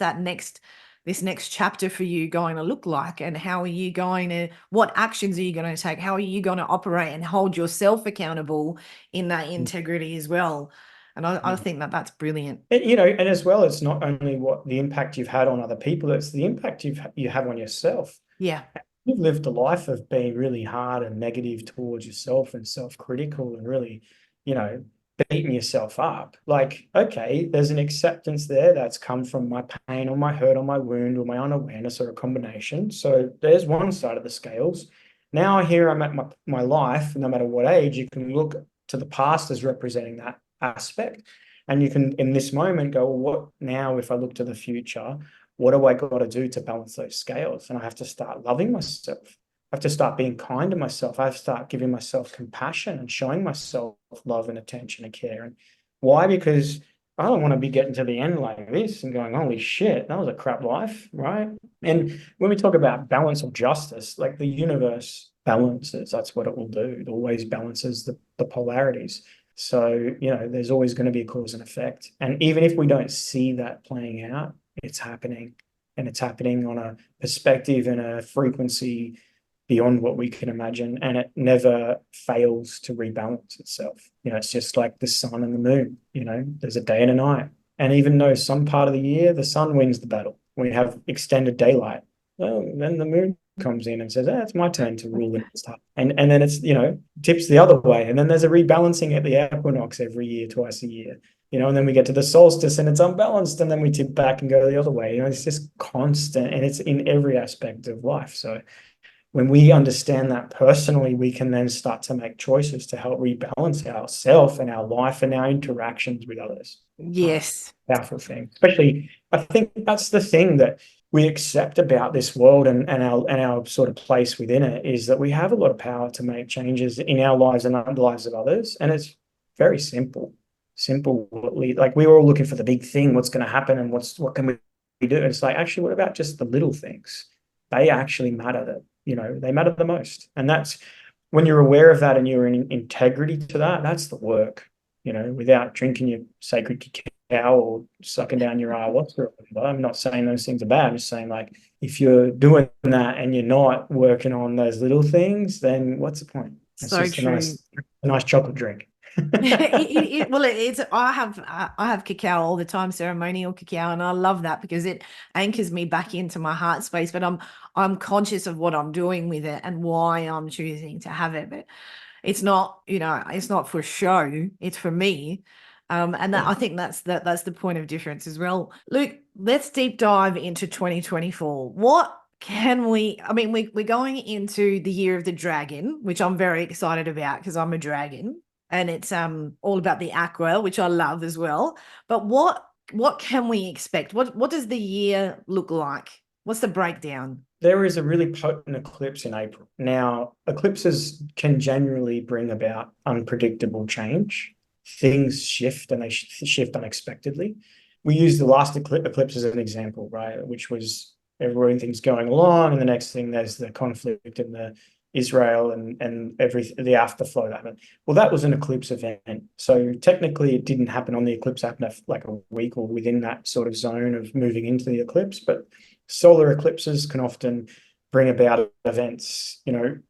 A: this next chapter for you going to look like? And how are you going to, what actions are you going to take? How are you going to operate and hold yourself accountable in that integrity as well? And I think that that's brilliant.
B: You know, and as well, it's not only what the impact you've had on other people, it's the impact you have on yourself.
A: Yeah.
B: You've lived a life of being really hard and negative towards yourself and self-critical and really, you know, beating yourself up. Like, okay, there's an acceptance there that's come from my pain or my hurt or my wound or my unawareness or a combination. So there's one side of the scales. Now here I'm at my life, no matter what age, you can look to the past as representing that aspect. And you can, in this moment, go, well, what now if I look to the future? What do I got to do to balance those scales? And I have to start loving myself. I have to start being kind to myself. I have to start giving myself compassion and showing myself love and attention and care. And why? Because I don't want to be getting to the end like this and going, holy shit, that was a crap life, right? And when we talk about balance or justice, like the universe balances, that's what it will do. It always balances the polarities. So, you know, there's always going to be a cause and effect. And even if we don't see that playing out, it's happening, and it's happening on a perspective and a frequency beyond what we can imagine, and it never fails to rebalance itself. You know, it's just like the sun and the moon. You know, there's a day and a night, and even though some part of the year the sun wins the battle, we have extended daylight, well, then the moon comes in and says, it's my turn to rule and stuff. And then it's, you know, tips the other way. And then there's a rebalancing at the equinox every year, twice a year. You know, and then we get to the solstice and it's unbalanced, and then we tip back and go the other way. You know, it's just constant, and it's in every aspect of life. So when we understand that personally, we can then start to make choices to help rebalance ourselves and our life and our interactions with others.
A: Yes.
B: Powerful thing. Especially, I think that's the thing that we accept about this world and our sort of place within it, is that we have a lot of power to make changes in our lives and the lives of others. And it's very simple. Like, we were all looking for the big thing, what's going to happen and what can we do? And it's like, actually, what about just the little things? They actually matter, that, you know, they matter the most. And that's when you're aware of that and you're in integrity to that, that's the work, you know, without drinking your sacred cacao or sucking down your ayahuasca or whatever. I'm not saying those things are bad. I'm just saying, like, if you're doing that and you're not working on those little things, then what's the point? It's
A: So
B: just
A: true.
B: a nice chocolate drink.
A: Well, it's I have cacao all the time, ceremonial cacao, and I love that because it anchors me back into my heart space. But I'm conscious of what I'm doing with it and why I'm choosing to have it. But it's not, you know, it's not for show, it's for me. And that, I think that's the point of difference as well. Luke, let's deep dive into 2024. What can I mean, we're going into the year of the dragon, which I'm very excited about because I'm a dragon. And it's all about the aqua, which I love as well. But what can we expect? What does the year look like? What's the breakdown?
B: There is a really potent eclipse in April. Now, eclipses can generally bring about unpredictable change. Things shift, and they shift unexpectedly. We use the last eclipse as an example, right? Which was everything's going along, and the next thing there's the conflict and Israel and the afterflow that happened. Well, that was an eclipse event. So technically it didn't happen on the eclipse, happened like a week or within that sort of zone of moving into the eclipse. But solar eclipses can often bring about events,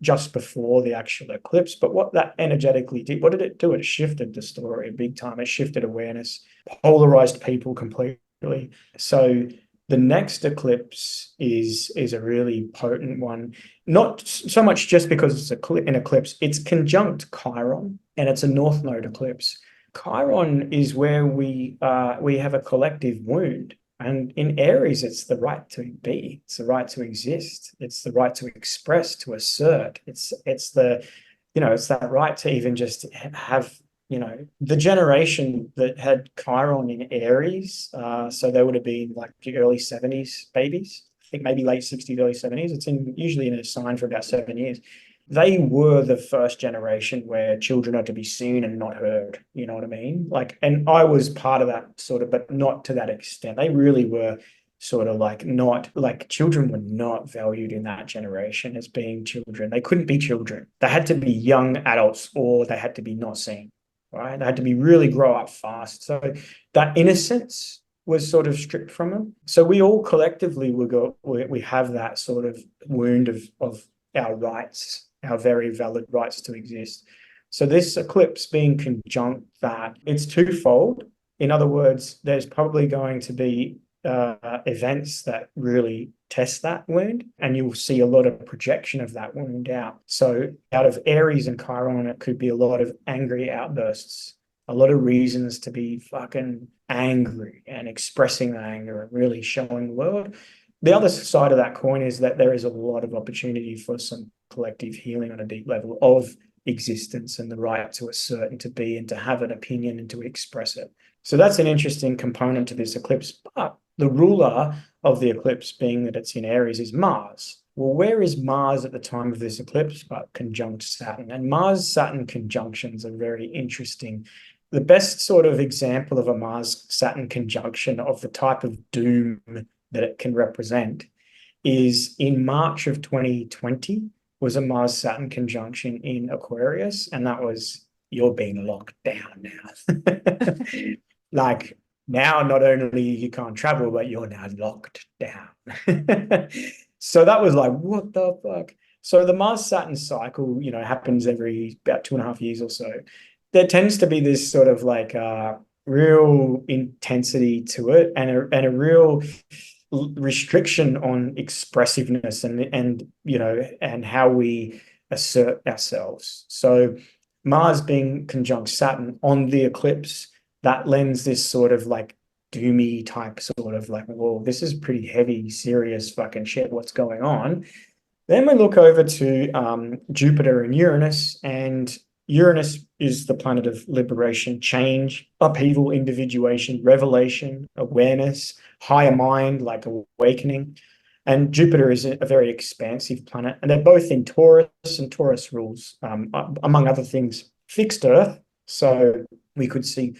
B: just before the actual eclipse. But what that energetically did, what did it do? It shifted the story big time. It shifted awareness, polarized people completely. So the next eclipse is a really potent one, not so much just because it's an eclipse, it's conjunct Chiron, and it's a North Node eclipse. Chiron is where we have a collective wound. And in Aries, it's the right to be, it's the right to exist, it's the right to express, to assert. It's that right to even just have, the generation that had Chiron in Aries, so they would have been like the early 70s babies, I think maybe late 60s, early 70s. It's usually in a sign for about 7 years. They were the first generation where children are to be seen and not heard. You know what I mean? And I was part of that sort of, but not to that extent. They really were sort of not like children were not valued in that generation as being children. They couldn't be children. They had to be young adults, or they had to be not seen, right? They had to be really grow up fast. So that innocence was sort of stripped from them. So we all collectively we have that sort of wound of our rights, our very valid rights to exist. So this eclipse being conjunct that, it's twofold. In other words, there's probably going to be events that really test that wound, and you'll see a lot of projection of that wound out. So out of Aries and Chiron, it could be a lot of angry outbursts, a lot of reasons to be fucking angry and expressing anger and really showing the world. The other side of that coin is that there is a lot of opportunity for some collective healing on a deep level of existence and the right to assert and to be and to have an opinion and to express it. So that's an interesting component to this eclipse. But the ruler of the eclipse, being that it's in Aries, is Mars. Well, where is Mars at the time of this eclipse but conjunct Saturn? And Mars-Saturn conjunctions are very interesting. The best sort of example of a Mars-Saturn conjunction of the type of doom that it can represent is in March of 2020 was a Mars-Saturn conjunction in Aquarius, and that was, you're being locked down now. Like, now not only you can't travel, but you're now locked down. So that was like, what the fuck? So the Mars-Saturn cycle, happens every about 2.5 years or so. There tends to be this sort of like real intensity to it, and a real restriction on expressiveness and how we assert ourselves. So Mars being conjunct Saturn on the eclipse, that lends this sort of like doomy type sort of like, whoa, this is pretty heavy, serious fucking shit, what's going on? Then we look over to Jupiter and Uranus, and Uranus is the planet of liberation, change, upheaval, individuation, revelation, awareness, higher mind, like awakening. And Jupiter is a very expansive planet, and they're both in Taurus, and Taurus rules, among other things, fixed Earth. So we could see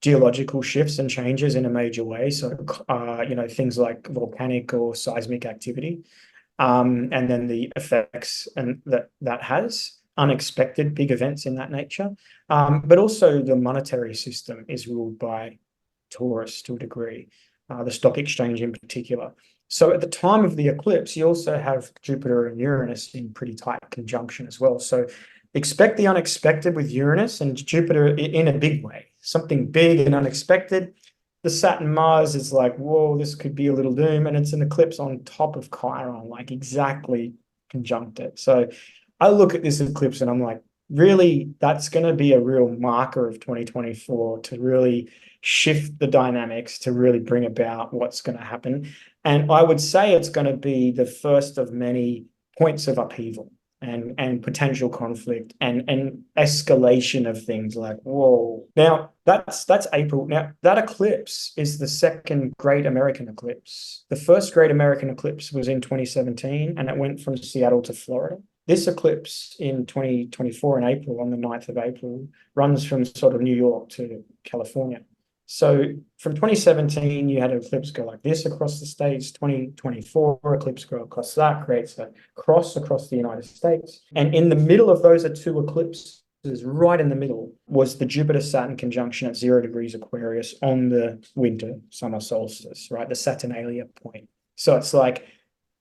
B: geological shifts and changes in a major way. So, things like volcanic or seismic activity, and then the effects and that has unexpected big events in that nature. But also the monetary system is ruled by Taurus to a degree, the stock exchange in particular. So at the time of the eclipse, you also have Jupiter and Uranus in pretty tight conjunction as well. So expect the unexpected with Uranus and Jupiter in a big way, something big and unexpected. The Saturn Mars is like, whoa, this could be a little doom. And it's an eclipse on top of Chiron, like exactly conjunct it. So I look at this eclipse and I'm like, really, that's going to be a real marker of 2024 to really shift the dynamics, to really bring about what's going to happen. And I would say it's going to be the first of many points of upheaval and potential conflict and escalation of things like, whoa. Now, that's April. Now, that eclipse is the second great American eclipse. The first great American eclipse was in 2017, and it went from Seattle to Florida. This eclipse in 2024 in April, on the 9th of April, runs from sort of New York to California. So from 2017, you had an eclipse go like this across the states. 2024 eclipse go across that, creates a cross across the United States. And in the middle of those are two eclipses. Right in the middle was the Jupiter-Saturn conjunction at 0 degrees Aquarius on the winter summer solstice, right? The Saturnalia point. So it's like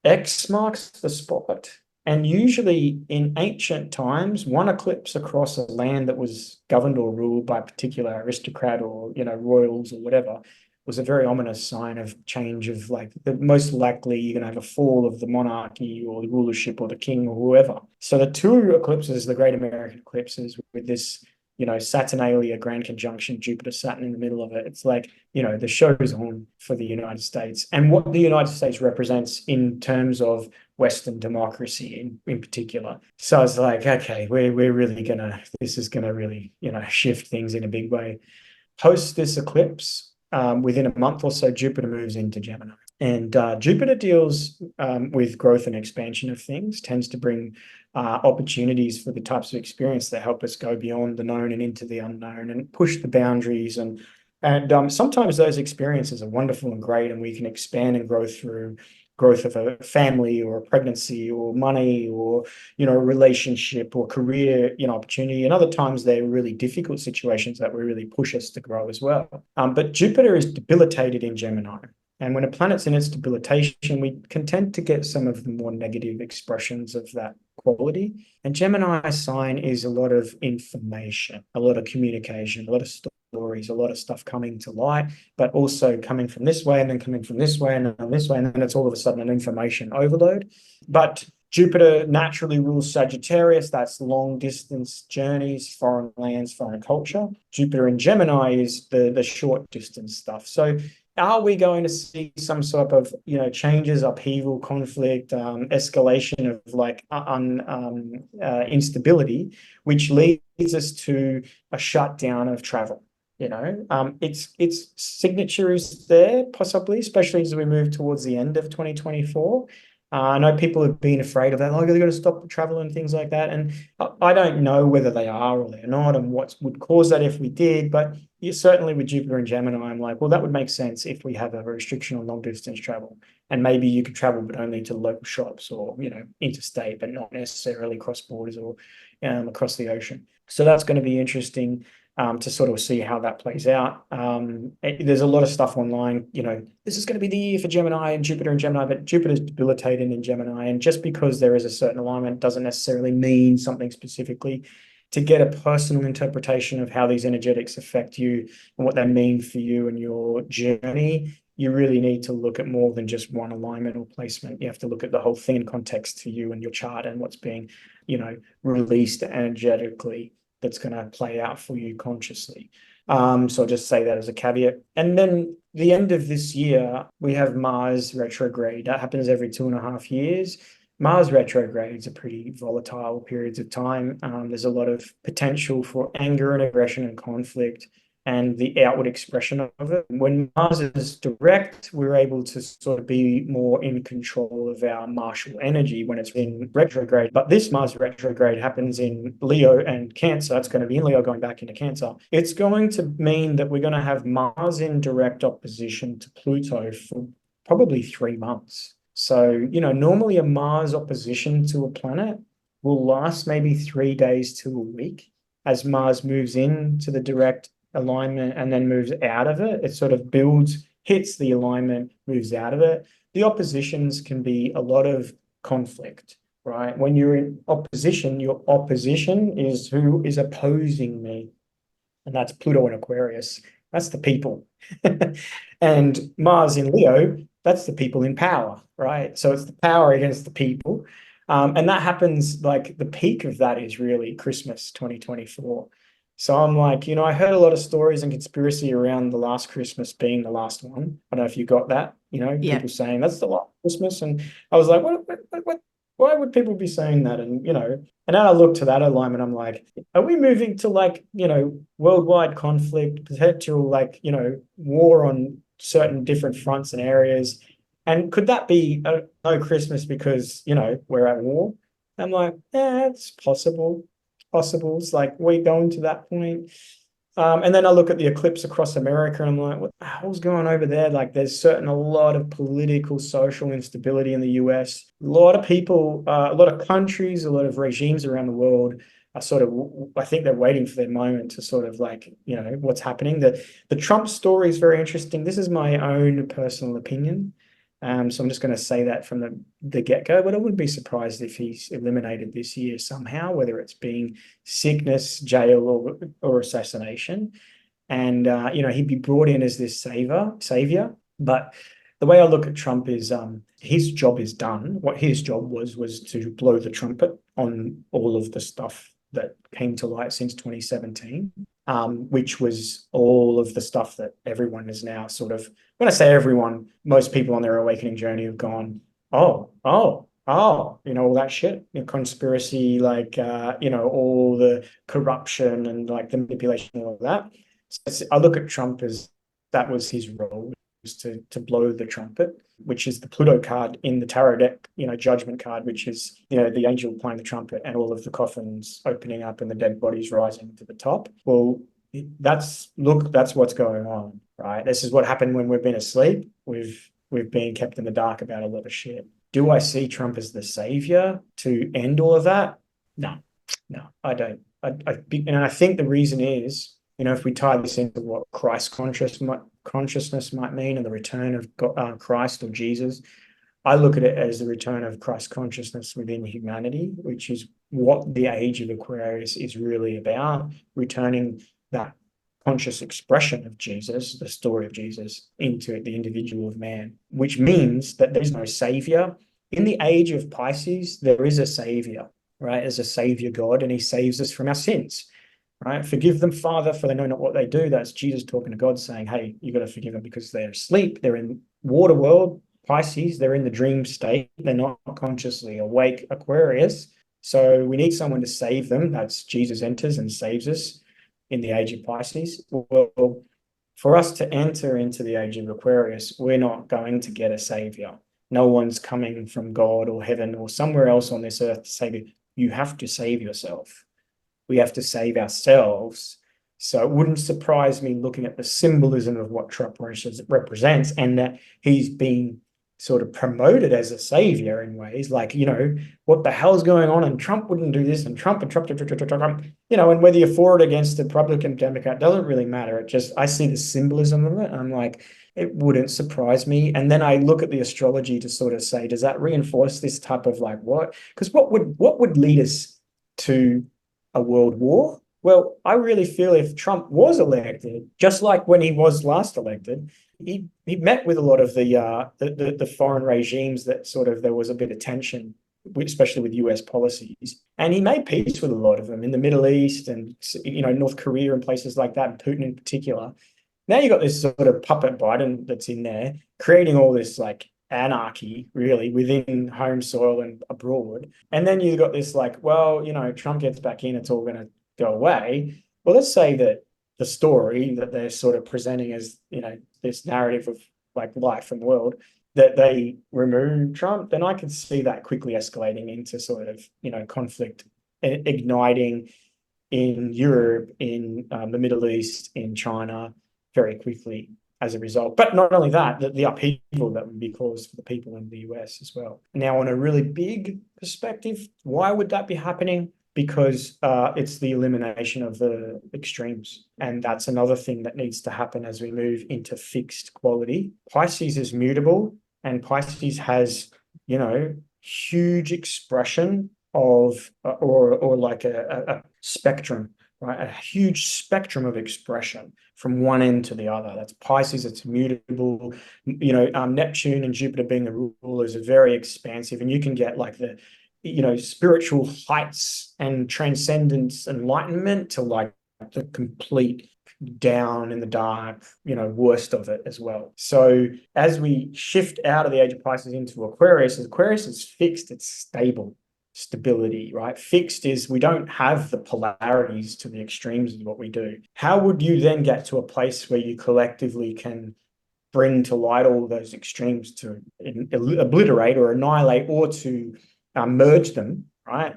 B: X marks the spot. And usually in ancient times, one eclipse across a land that was governed or ruled by a particular aristocrat or, royals or whatever was a very ominous sign of change of like the most likely you're going to have a fall of the monarchy or the rulership or the king or whoever. So the two eclipses, the Great American eclipses with this, Saturnalia grand conjunction, Jupiter, Saturn in the middle of it. It's like, the show's on for the United States and what the United States represents in terms of Western democracy in particular. So it's like, okay, we're really this is gonna really, shift things in a big way. Post this eclipse, within a month or so, Jupiter moves into Gemini. And Jupiter deals with growth and expansion of things, tends to bring opportunities for the types of experience that help us go beyond the known and into the unknown and push the boundaries. And sometimes those experiences are wonderful and great, and we can expand and grow through growth of a family or a pregnancy or money or, a relationship or career, opportunity. And other times they're really difficult situations that will really push us to grow as well. But Jupiter is debilitated in Gemini. And when a planet's in its debilitation, we can tend to get some of the more negative expressions of that quality. And Gemini sign is a lot of information, a lot of communication, a lot of stories, a lot of stuff coming to light, but also coming from this way and then coming from this way and then this way. And then it's all of a sudden an information overload. But Jupiter naturally rules Sagittarius. That's long distance journeys, foreign lands, foreign culture. Jupiter in Gemini is the short distance stuff. So are we going to see some sort of, changes, upheaval, conflict, escalation of like instability, which leads us to a shutdown of travel? Its signature is there possibly, especially as we move towards the end of 2024. I know people have been afraid of that, like, are they going to stop travel and things like that? And I don't know whether they are or they're not, and what would cause that if we did. But certainly with Jupiter and Gemini, I'm like, well, that would make sense if we have a restriction on long distance travel, and maybe you could travel but only to local shops or interstate, but not necessarily cross borders or across the ocean. So that's going to be interesting. To sort of see how that plays out. There's a lot of stuff online, this is going to be the year for Gemini and Gemini, but Jupiter's debilitated in Gemini. And just because there is a certain alignment doesn't necessarily mean something specifically. To get a personal interpretation of how these energetics affect you and what they mean for you and your journey, you really need to look at more than just one alignment or placement. You have to look at the whole thing in context for you and your chart and what's being, released energetically that's going to play out for you consciously. So I'll just say that as a caveat. And then the end of this year, we have Mars retrograde. That happens every 2.5 years. Mars retrogrades are pretty volatile periods of time. There's a lot of potential for anger and aggression and conflict and the outward expression of it. When Mars is direct, we're able to sort of be more in control of our martial energy when it's in retrograde. But this Mars retrograde happens in Leo and Cancer. It's going to be in Leo going back into Cancer. It's going to mean that we're going to have Mars in direct opposition to Pluto for probably 3 months. So, normally a Mars opposition to a planet will last maybe 3 days to a week. As Mars moves into the direct alignment and then moves out of it, it sort of builds, hits the alignment, moves out of it. The oppositions can be a lot of conflict, right? When you're in opposition, your opposition is who is opposing me. And that's Pluto in Aquarius. That's the people. And Mars in Leo, that's the people in power, right? So it's the power against the people. And that happens, like the peak of that is really Christmas 2024. So I'm like, I heard a lot of stories and conspiracy around the last Christmas being the last one. I don't know if you got that, people saying that's the last Christmas. And I was like, what, why would people be saying that? And, and then I look to that alignment, I'm like, are we moving to like, worldwide conflict, potential like, war on certain different fronts and areas? And could that be no Christmas because, we're at war? I'm like, it's possible. It's like we're going to that point. And then I look at the eclipse across America and I'm like, what the hell's going over there? Like there's a lot of political, social instability in the US. A lot of people, a lot of countries, a lot of regimes around the world are sort of, I think they're waiting for their moment to sort of like, what's happening. The Trump story is very interesting. This is my own personal opinion. So I'm just going to say that from the get-go, but I wouldn't be surprised if he's eliminated this year somehow, whether it's being sickness, jail, or assassination. And he'd be brought in as this savior. But the way I look at Trump is his job is done. What his job was to blow the trumpet on all of the stuff that came to light since 2017, which was all of the stuff that everyone is now sort of, when I say everyone, most people on their awakening journey have gone, oh, all that shit, conspiracy, like, all the corruption and like the manipulation and all of that. So I look at Trump as that was his role, was to blow the trumpet, which is the Pluto card in the tarot deck, judgment card, which is, the angel playing the trumpet and all of the coffins opening up and the dead bodies rising to the top. Well, that's what's going on, right? This is what happened when we've been asleep. We've been kept in the dark about a lot of shit. Do I see Trump as the savior to end all of that? No, I don't. And I think the reason is, if we tie this into what Christ consciousness might mean and the return of God, Christ or Jesus, I look at it as the return of Christ consciousness within humanity, which is what the age of Aquarius is really about, returning that conscious expression of Jesus, the story of Jesus, into the individual of man, which means that there's no savior. In the age of Pisces, there is a savior, right? There's a savior God, and he saves us from our sins. Right? Forgive them, Father, for they know not what they do. That's Jesus talking to God saying, hey, you got to forgive them because they're asleep. They're in water world, Pisces. They're in the dream state. They're not consciously awake, Aquarius. So we need someone to save them. That's Jesus enters and saves us in the age of Pisces. Well, for us to enter into the age of Aquarius, we're not going to get a savior. No one's coming from God or heaven or somewhere else on this earth to save you. You have to save yourself. We have to save ourselves. So it wouldn't surprise me looking at the symbolism of what Trump represents and that he's been sort of promoted as a savior in ways like, what the hell's going on? And Trump wouldn't do this and Trump, and whether you're for it against the Republican Democrat doesn't really matter. I see the symbolism of it. I'm like, it wouldn't surprise me. And then I look at the astrology to sort of say, does that reinforce this type of like what? Because what would lead us to a world war? Well, I really feel if Trump was elected, just like when he was last elected, he met with a lot of the foreign regimes that sort of there was a bit of tension, especially with US policies, and he made peace with a lot of them in the Middle East and North Korea and places like that, and Putin in particular. Now you got this sort of puppet Biden that's in there creating all this like anarchy really within home soil and abroad. And then you've got this like, well, Trump gets back in, it's all going to go away. Well, let's say that the story that they're sort of presenting as, this narrative of like life and world, that they remove Trump, then I could see that quickly escalating into sort of, conflict igniting in Europe, in the Middle East, in China very quickly as a result. But not only that, the upheaval that would be caused for the people in the US as well. Now, on a really big perspective, why would that be happening? Because it's the elimination of the extremes. And that's another thing that needs to happen as we move into fixed quality. Pisces is mutable, and Pisces has, huge expression of, or like a spectrum, right? A huge spectrum of expression from one end to the other. That's Pisces, it's mutable. Neptune and Jupiter being the rulers are very expansive, and you can get like the, spiritual heights and transcendence, enlightenment to like the complete down in the dark, worst of it as well. So as we shift out of the age of Pisces into Aquarius is fixed, it's stable. Stability, right? Fixed is we don't have the polarities to the extremes of what we do. How would you then get to a place where you collectively can bring to light all those extremes to obliterate or annihilate or to merge them, right?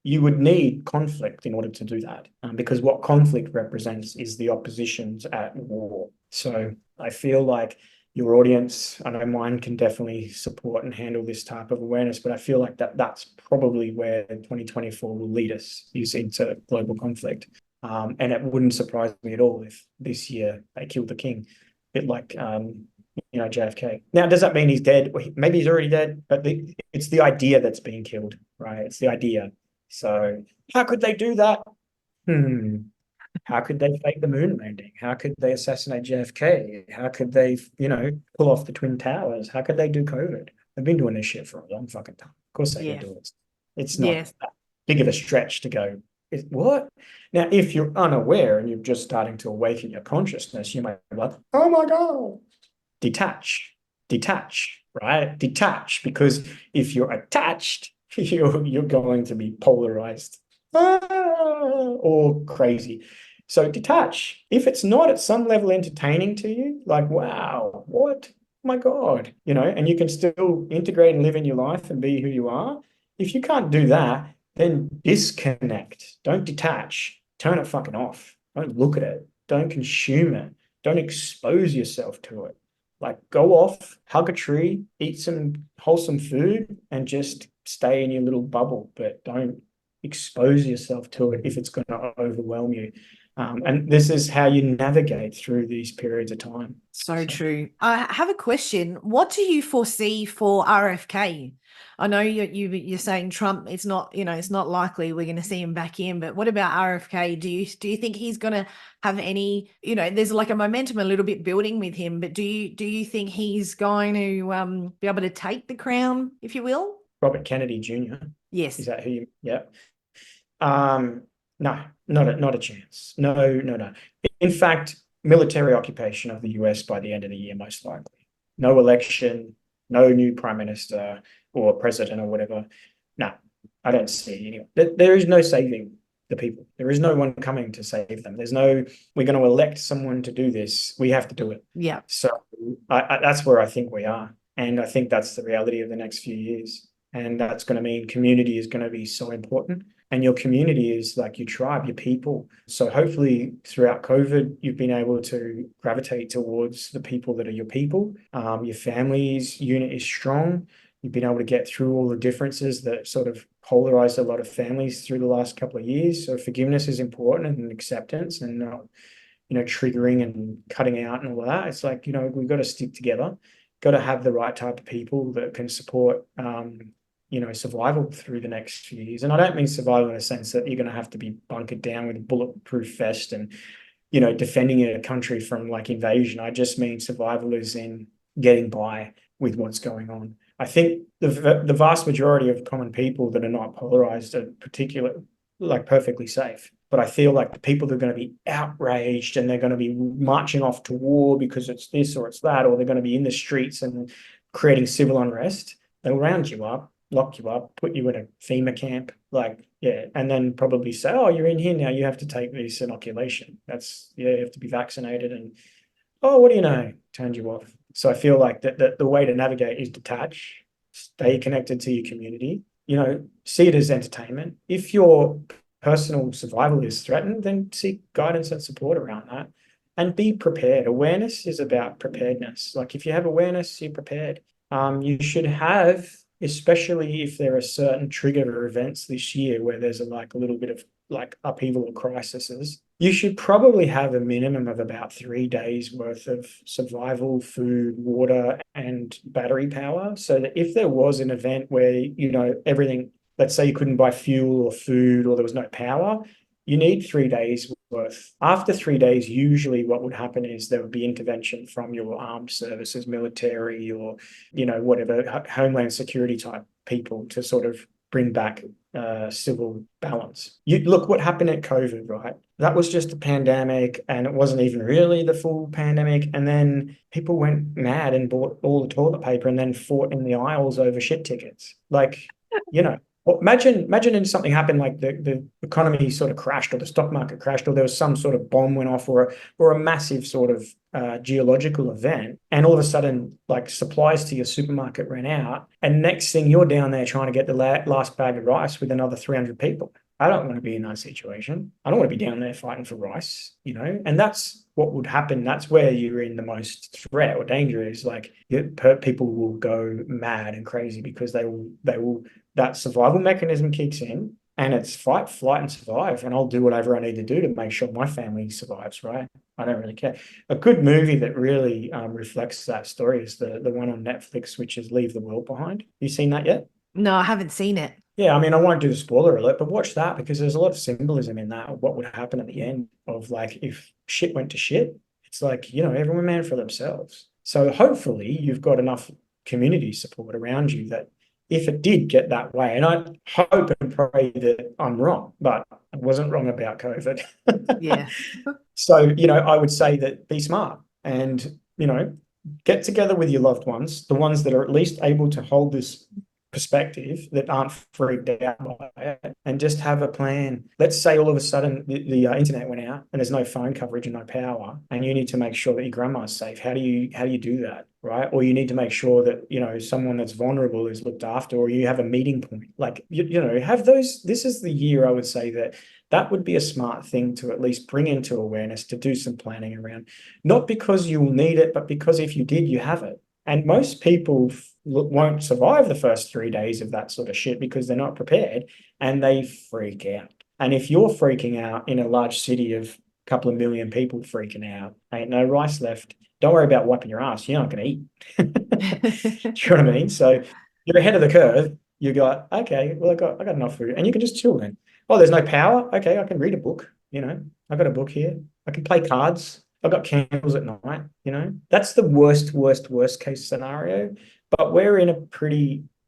B: you would need conflict in order to do that, because what conflict represents is the oppositions at war. So I feel like your audience, I know mine, can definitely support and handle this type of awareness, but I feel like that's probably where 2024 will lead us, is into global conflict. And it wouldn't surprise me at all if this year they killed the king, a bit like JFK. Now, does that mean he's dead? Maybe he's already dead, but it's the idea that's being killed, right? It's the idea. So how could they do that? How could they fake the moon landing? How could they assassinate JFK? How could they, pull off the Twin Towers? How could they do COVID? They've been doing this shit for a long fucking time. Of course they can do it. It's not
A: Yes.
B: that big of a stretch to go, what? Now, if you're unaware and you're just starting to awaken your consciousness, you might be like, oh my God, detach, right? Detach, because if you're attached, you're going to be polarized or crazy. So detach. If it's not at some level entertaining to you, like, wow, what? Oh my God, and you can still integrate and live in your life and be who you are. If you can't do that, then disconnect. Don't detach. Turn it fucking off. Don't look at it. Don't consume it. Don't expose yourself to it. Like, go off, hug a tree, eat some wholesome food, and just stay in your little bubble, but don't expose yourself to it if it's going to overwhelm you. And this is how you navigate through these periods of time.
A: So true. I have a question. What do you foresee for RFK? I know you're saying Trump, it's not, it's not likely we're going to see him back in, but what about RFK? Do you think he's going to have any, there's like a momentum a little bit building with him, but do you think he's going to be able to take the crown, if you will?
B: Robert Kennedy Jr.
A: Yes.
B: Is that who you, yeah. No, not a chance. No. In fact, military occupation of the US by the end of the year, most likely. No election, no new prime minister or president or whatever. No, I don't see anyone. There is no saving the people. There is no one coming to save them. There's no, we're going to elect someone to do this. We have to do it.
A: Yeah.
B: So that's where I think we are. And I think that's the reality of the next few years. And that's going to mean community is going to be so important. And your community is like your tribe, your people. So hopefully throughout COVID, you've been able to gravitate towards the people that are your people. Your family's unit is strong. You've been able to get through all the differences that sort of polarized a lot of families through the last couple of years. So forgiveness is important, and acceptance, and not, triggering and cutting out and all that. It's like, we've got to stick together, got to have the right type of people that can support survival through the next few years. And I don't mean survival in a sense that you're going to have to be bunkered down with a bulletproof vest and, defending a country from like invasion. I just mean survival is in getting by with what's going on. I think the vast majority of common people that are not polarized are perfectly safe. But I feel like the people that are going to be outraged and they're going to be marching off to war because it's this or it's that, or they're going to be in the streets and creating civil unrest, they'll round you up, lock you up, put you in a FEMA camp, and then probably say, oh, you're in here now, you have to take this inoculation. You have to be vaccinated, and oh, what do you know? Turned you off. So I feel like that the way to navigate is detach, stay connected to your community, see it as entertainment. If your personal survival is threatened, then seek guidance and support around that, and be prepared. Awareness is about preparedness. Like, if you have awareness, you're prepared. You should have, especially if there are certain trigger events this year where there's a little bit of upheaval or crises, you should probably have a minimum of about 3 days worth of survival, food, water, and battery power. So that if there was an event where, everything, let's say you couldn't buy fuel or food, or there was no power, you need 3 days worth. After 3 days, usually what would happen is there would be intervention from your armed services, military, or, whatever, homeland security type people to sort of bring back civil balance. You look what happened at COVID, right? That was just a pandemic, and it wasn't even really the full pandemic. And then people went mad and bought all the toilet paper and then fought in the aisles over shit tickets. Well, imagine if something happened like the economy sort of crashed or the stock market crashed or there was some sort of bomb went off or a massive sort of geological event, and all of a sudden like supplies to your supermarket ran out, and next thing you're down there trying to get the last bag of rice with another 300 people. I don't want to be in that situation. I don't want to be down there fighting for rice, and that's what would happen. That's where you're in the most threat or danger is like people will go mad and crazy because they will that survival mechanism kicks in and it's fight, flight, and survive. And I'll do whatever I need to do to make sure my family survives, right? I don't really care. A good movie that really reflects that story is the one on Netflix, which is Leave the World Behind. You seen that yet?
A: No, I haven't seen it.
B: Yeah, I mean, I won't do the spoiler alert, but watch that because there's a lot of symbolism in that of what would happen at the end of like if shit went to shit. It's like, everyone man for themselves. So hopefully you've got enough community support around you that if it did get that way, and I hope and pray that I'm wrong, but I wasn't wrong about COVID.
A: Yeah.
B: So, I would say that be smart and, get together with your loved ones, the ones that are at least able to hold this perspective that aren't freaked out by it, and just have a plan. Let's say all of a sudden the internet went out and there's no phone coverage and no power, and you need to make sure that your grandma's safe. How do you do that, right? Or you need to make sure that someone that's vulnerable is looked after, or you have a meeting point. Like have those. This is the year I would say that would be a smart thing to at least bring into awareness, to do some planning around, not because you will need it, but because if you did, you have it. And most people won't survive the first 3 days of that sort of shit because they're not prepared and they freak out. And if you're freaking out in a large city of a couple of million people freaking out, ain't no rice left. Don't worry about wiping your ass. You're not going to eat. Do you know what I mean? So you're ahead of the curve. You got, okay, well, I got enough food. And you can just chill then. Oh, there's no power. Okay, I can read a book. I got a book here. I can play cards. I've got candles at night. That's the worst case scenario. But we're in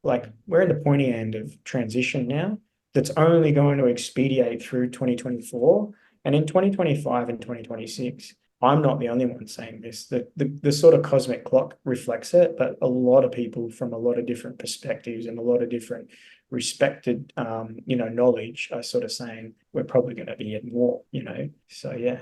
B: we're in the pointy end of transition now that's only going to expedite through 2024. And in 2025 and 2026, I'm not the only one saying this. The sort of cosmic clock reflects it, but a lot of people from a lot of different perspectives and a lot of different respected, knowledge are sort of saying we're probably going to be in war, So, yeah.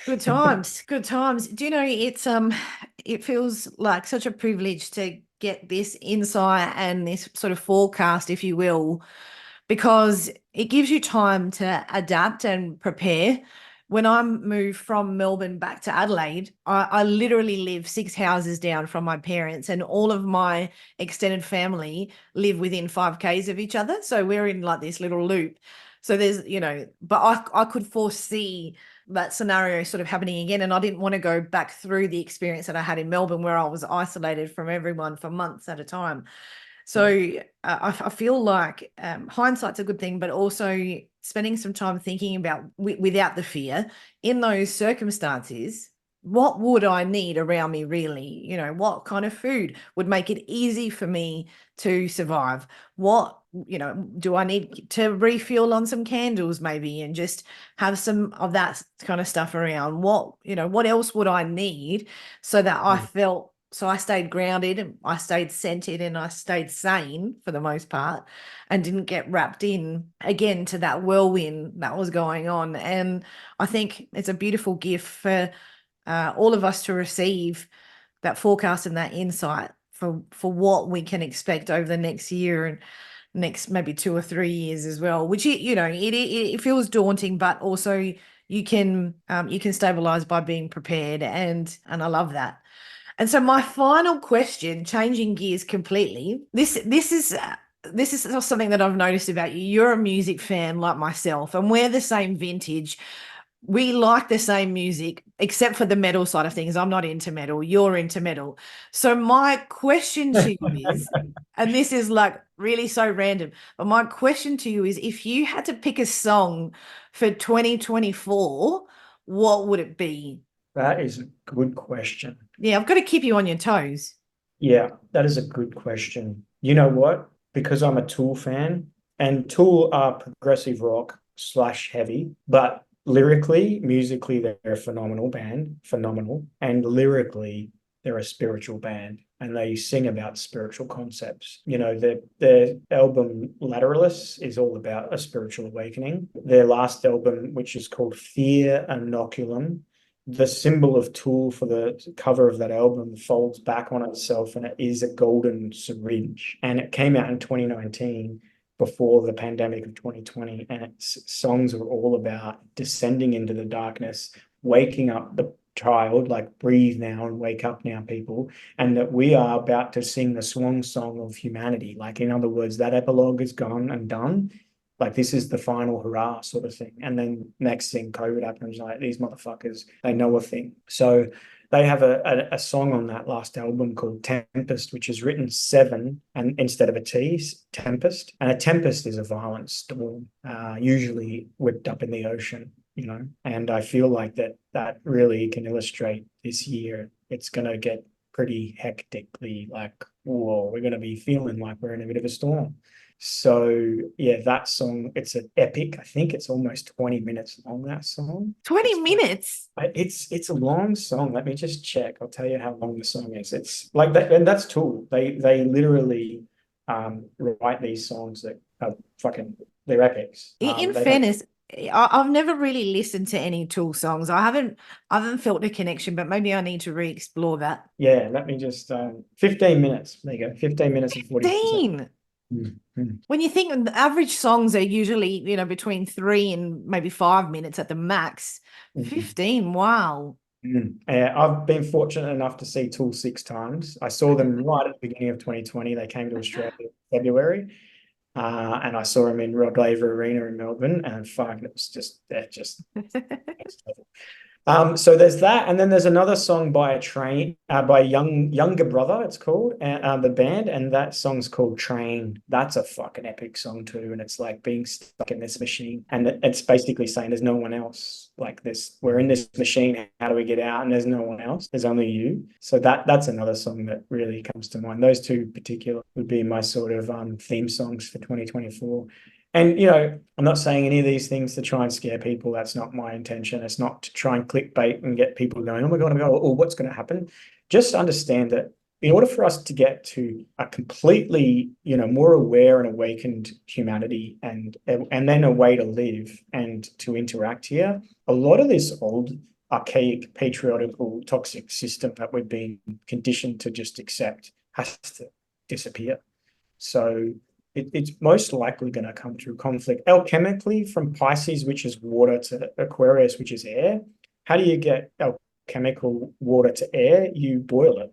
A: Good times, good times. Do you know, it feels like such a privilege to get this insight and this sort of forecast, if you will, because it gives you time to adapt and prepare. When I moved from Melbourne back to Adelaide, I literally live 6 houses down from my parents, and all of my extended family live within 5Ks of each other. So we're in like this little loop. So there's, but I could foresee that scenario sort of happening again. And I didn't want to go back through the experience that I had in Melbourne where I was isolated from everyone for months at a time. So I feel like hindsight's a good thing, but also spending some time thinking about without the fear in those circumstances, what would I need around me really? What kind of food would make it easy for me to survive? What, do I need to refuel on some candles maybe and just have some of that kind of stuff around? What else would I need so that I felt, so I stayed grounded and I stayed centered and I stayed sane for the most part and didn't get wrapped in again to that whirlwind that was going on. And I think it's a beautiful gift for all of us to receive that forecast and that insight for what we can expect over the next year and next maybe 2 or 3 years as well, which it feels daunting, but also you can stabilize by being prepared, and I love that. And so my final question, changing gears completely, this is something that I've noticed about you. You're a music fan like myself, and we're the same vintage. We like the same music, except for the metal side of things. I'm not into metal. You're into metal. So my question to you is, and this is like really so random, but my question to you is, if you had to pick a song for 2024, what would it be?
B: That is a good question.
A: Yeah, I've got to keep you on your toes.
B: Yeah, that is a good question. You know what? Because I'm a Tool fan, and Tool are progressive rock / heavy, but lyrically, musically, they're a phenomenal band, phenomenal. And lyrically, they're a spiritual band. and they sing about spiritual concepts. You know, their album Lateralis is all about a spiritual awakening. Their last album, which is called Fear Inoculum, the symbol of Tool for the cover of that album folds back on itself, and it is a golden syringe. And it came out in 2019 before the pandemic of 2020, and its songs were all about descending into the darkness, waking up the child, like breathe now and wake up now, people, and that we are about to sing the swan song of humanity. Like, in other words, that epilogue is gone and done. Like, this is the final hurrah sort of thing. And then next thing, COVID happens, like, these motherfuckers, they know a thing. So they have a song on that last album called Tempest, which is written 7 and instead of a T, Tempest. And a tempest is a violent storm, usually whipped up in the ocean, you know. And I feel like that really can illustrate this year. It's going to get pretty hectically, like, whoa, we're going to be feeling like we're in a bit of a storm. So yeah, that song, it's an epic. I think it's almost 20 minutes long, that song.
A: 20 minutes.
B: It's a long song. Let me just check. I'll tell you how long the song is. It's like that, and that's Tool. They literally write these songs that are fucking, they're epics.
A: In fairness, I've never really listened to any Tool songs. I haven't felt a connection, but maybe I need to re-explore that.
B: Yeah, let me just 15 minutes. There you go. 15 minutes and 40 seconds.
A: When you think the average songs are usually, you know, between 3 and maybe 5 minutes at the max, 15, wow.
B: I've been fortunate enough to see Tool 6 times. I saw them right at the beginning of 2020. They came to Australia in February, and I saw them in Rod Laver Arena in Melbourne, and fuck, it was just, they're just so there's that, and then there's another song by by Younger Brother, it's called, the band, and that song's called Train. That's a fucking epic song too, and it's like being stuck in this machine, and it's basically saying there's no one else like this. We're in this machine. How do we get out? And there's no one else. There's only you. So that's another song that really comes to mind. Those two particular would be my sort of theme songs for 2024. And, you know, I'm not saying any of these things to try and scare people. That's not my intention. It's not to try and clickbait and get people going, oh my God, oh, what's going to happen? Just understand that in order for us to get to a completely, you know, more aware and awakened humanity and then a way to live and to interact here, a lot of this old, archaic, patriarchal, toxic system that we've been conditioned to just accept has to disappear. So it's most likely going to come through conflict. Alchemically, from Pisces, which is water, to Aquarius, which is air. How do you get alchemical water to air? You boil it,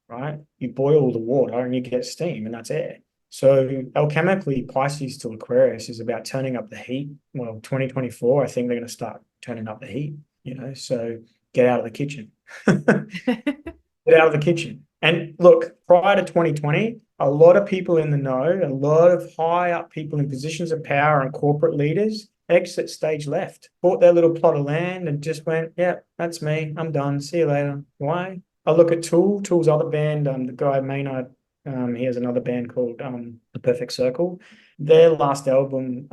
B: right? You boil the water and you get steam, and that's air. So alchemically, Pisces to Aquarius is about turning up the heat. Well, 2024, I think they're going to start turning up the heat, you know, so get out of the kitchen. Get out of the kitchen. And look, prior to 2020, a lot of people in the know, a lot of high up people in positions of power and corporate leaders exit stage left, bought their little plot of land and just went, yeah, that's me. I'm done. See you later. Why? I look at Tool's other band, the guy Maynard, he has another band called The Perfect Circle. Their last album,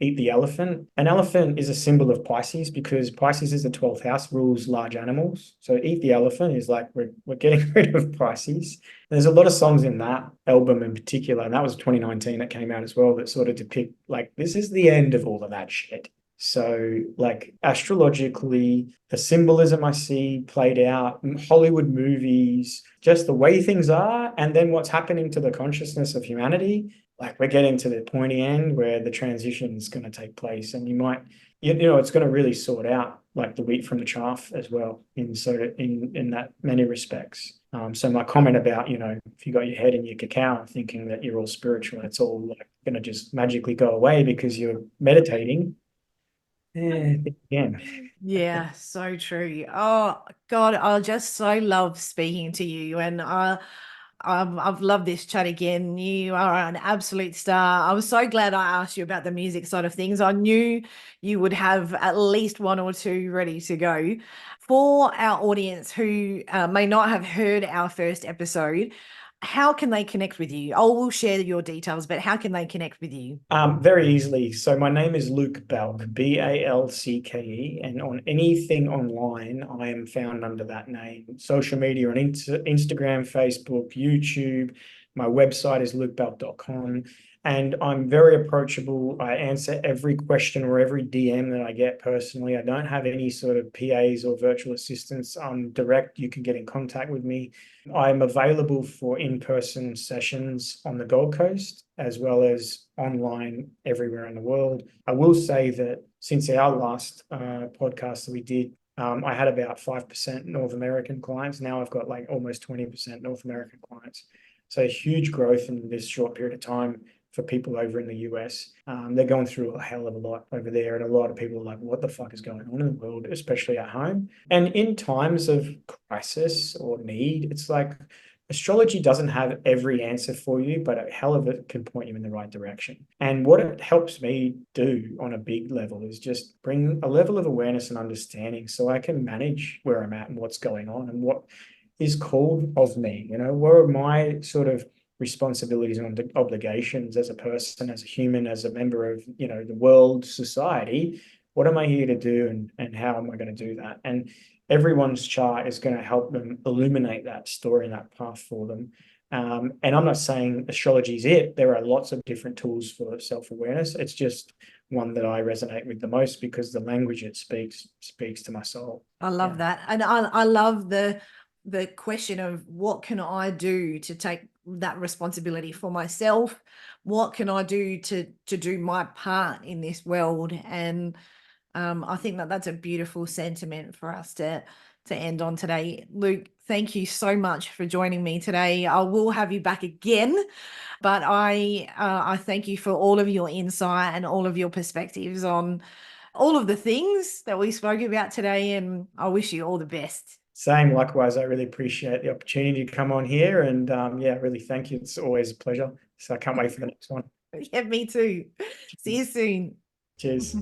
B: Eat the Elephant. An elephant is a symbol of Pisces because Pisces is the 12th house, rules large animals. So Eat the Elephant is like we're getting rid of Pisces. There's a lot of songs in that album in particular, and that was 2019 that came out as well, that sort of depict like this is the end of all of that shit. So like astrologically, the symbolism I see played out in Hollywood movies, just the way things are, and then what's happening to the consciousness of humanity. Like we're getting to the pointy end where the transition is going to take place, and you might, you know, it's going to really sort out like the wheat from the chaff as well in that many respects. So my comment about, you know, if you got your head in your cacao and thinking that you're all spiritual, it's all like going to just magically go away because you're meditating.
A: Yeah, so true. Oh God, I just so love speaking to you, and I've loved this chat again. You are an absolute star. I was so glad I asked you about the music side of things. I knew you would have at least one or two ready to go. For our audience who may not have heard our first episode, how can they connect with you? I will share your details, but how can they connect with you?
B: Very easily. So my name is Luke Balcke, Balcke, and on anything online, I am found under that name. Social media on Instagram, Facebook, YouTube. My website is lukebalcke.com. And I'm very approachable. I answer every question or every DM that I get personally. I don't have any sort of PAs or virtual assistants. I'm direct. You can get in contact with me. I'm available for in-person sessions on the Gold Coast as well as online everywhere in the world. I will say that since our last podcast that we did, I had about 5% North American clients. Now I've got like almost 20% North American clients. So huge growth in this short period of time for people over in the US. They're going through a hell of a lot over there. And a lot of people are like, what the fuck is going on in the world, especially at home? And in times of crisis or need, it's like astrology doesn't have every answer for you, but a hell of it can point you in the right direction. And what it helps me do on a big level is just bring a level of awareness and understanding so I can manage where I'm at and what's going on and what is called of me. What are my sort of responsibilities and obligations as a person, as a human, as a member of, the world, society? What am I here to do, and how am I going to do that? And everyone's chart is going to help them illuminate that story and that path for them. And I'm not saying astrology is it. There are lots of different tools for self-awareness. It's just one that I resonate with the most because the language it speaks to my soul.
A: I love that. And I love the question of what can I do to take that responsibility for myself? What can I do to do my part in this world? And I think that that's a beautiful sentiment for us to end on today. Luke, thank you so much for joining me today. I will have you back again, but I thank you for all of your insight and all of your perspectives on all of the things that we spoke about today, and I wish you all the best.
B: Same, likewise. I really appreciate the opportunity to come on here, and really thank you. It's always a pleasure. So I can't wait for the next one.
A: Yeah, me too. See you soon.
B: Cheers.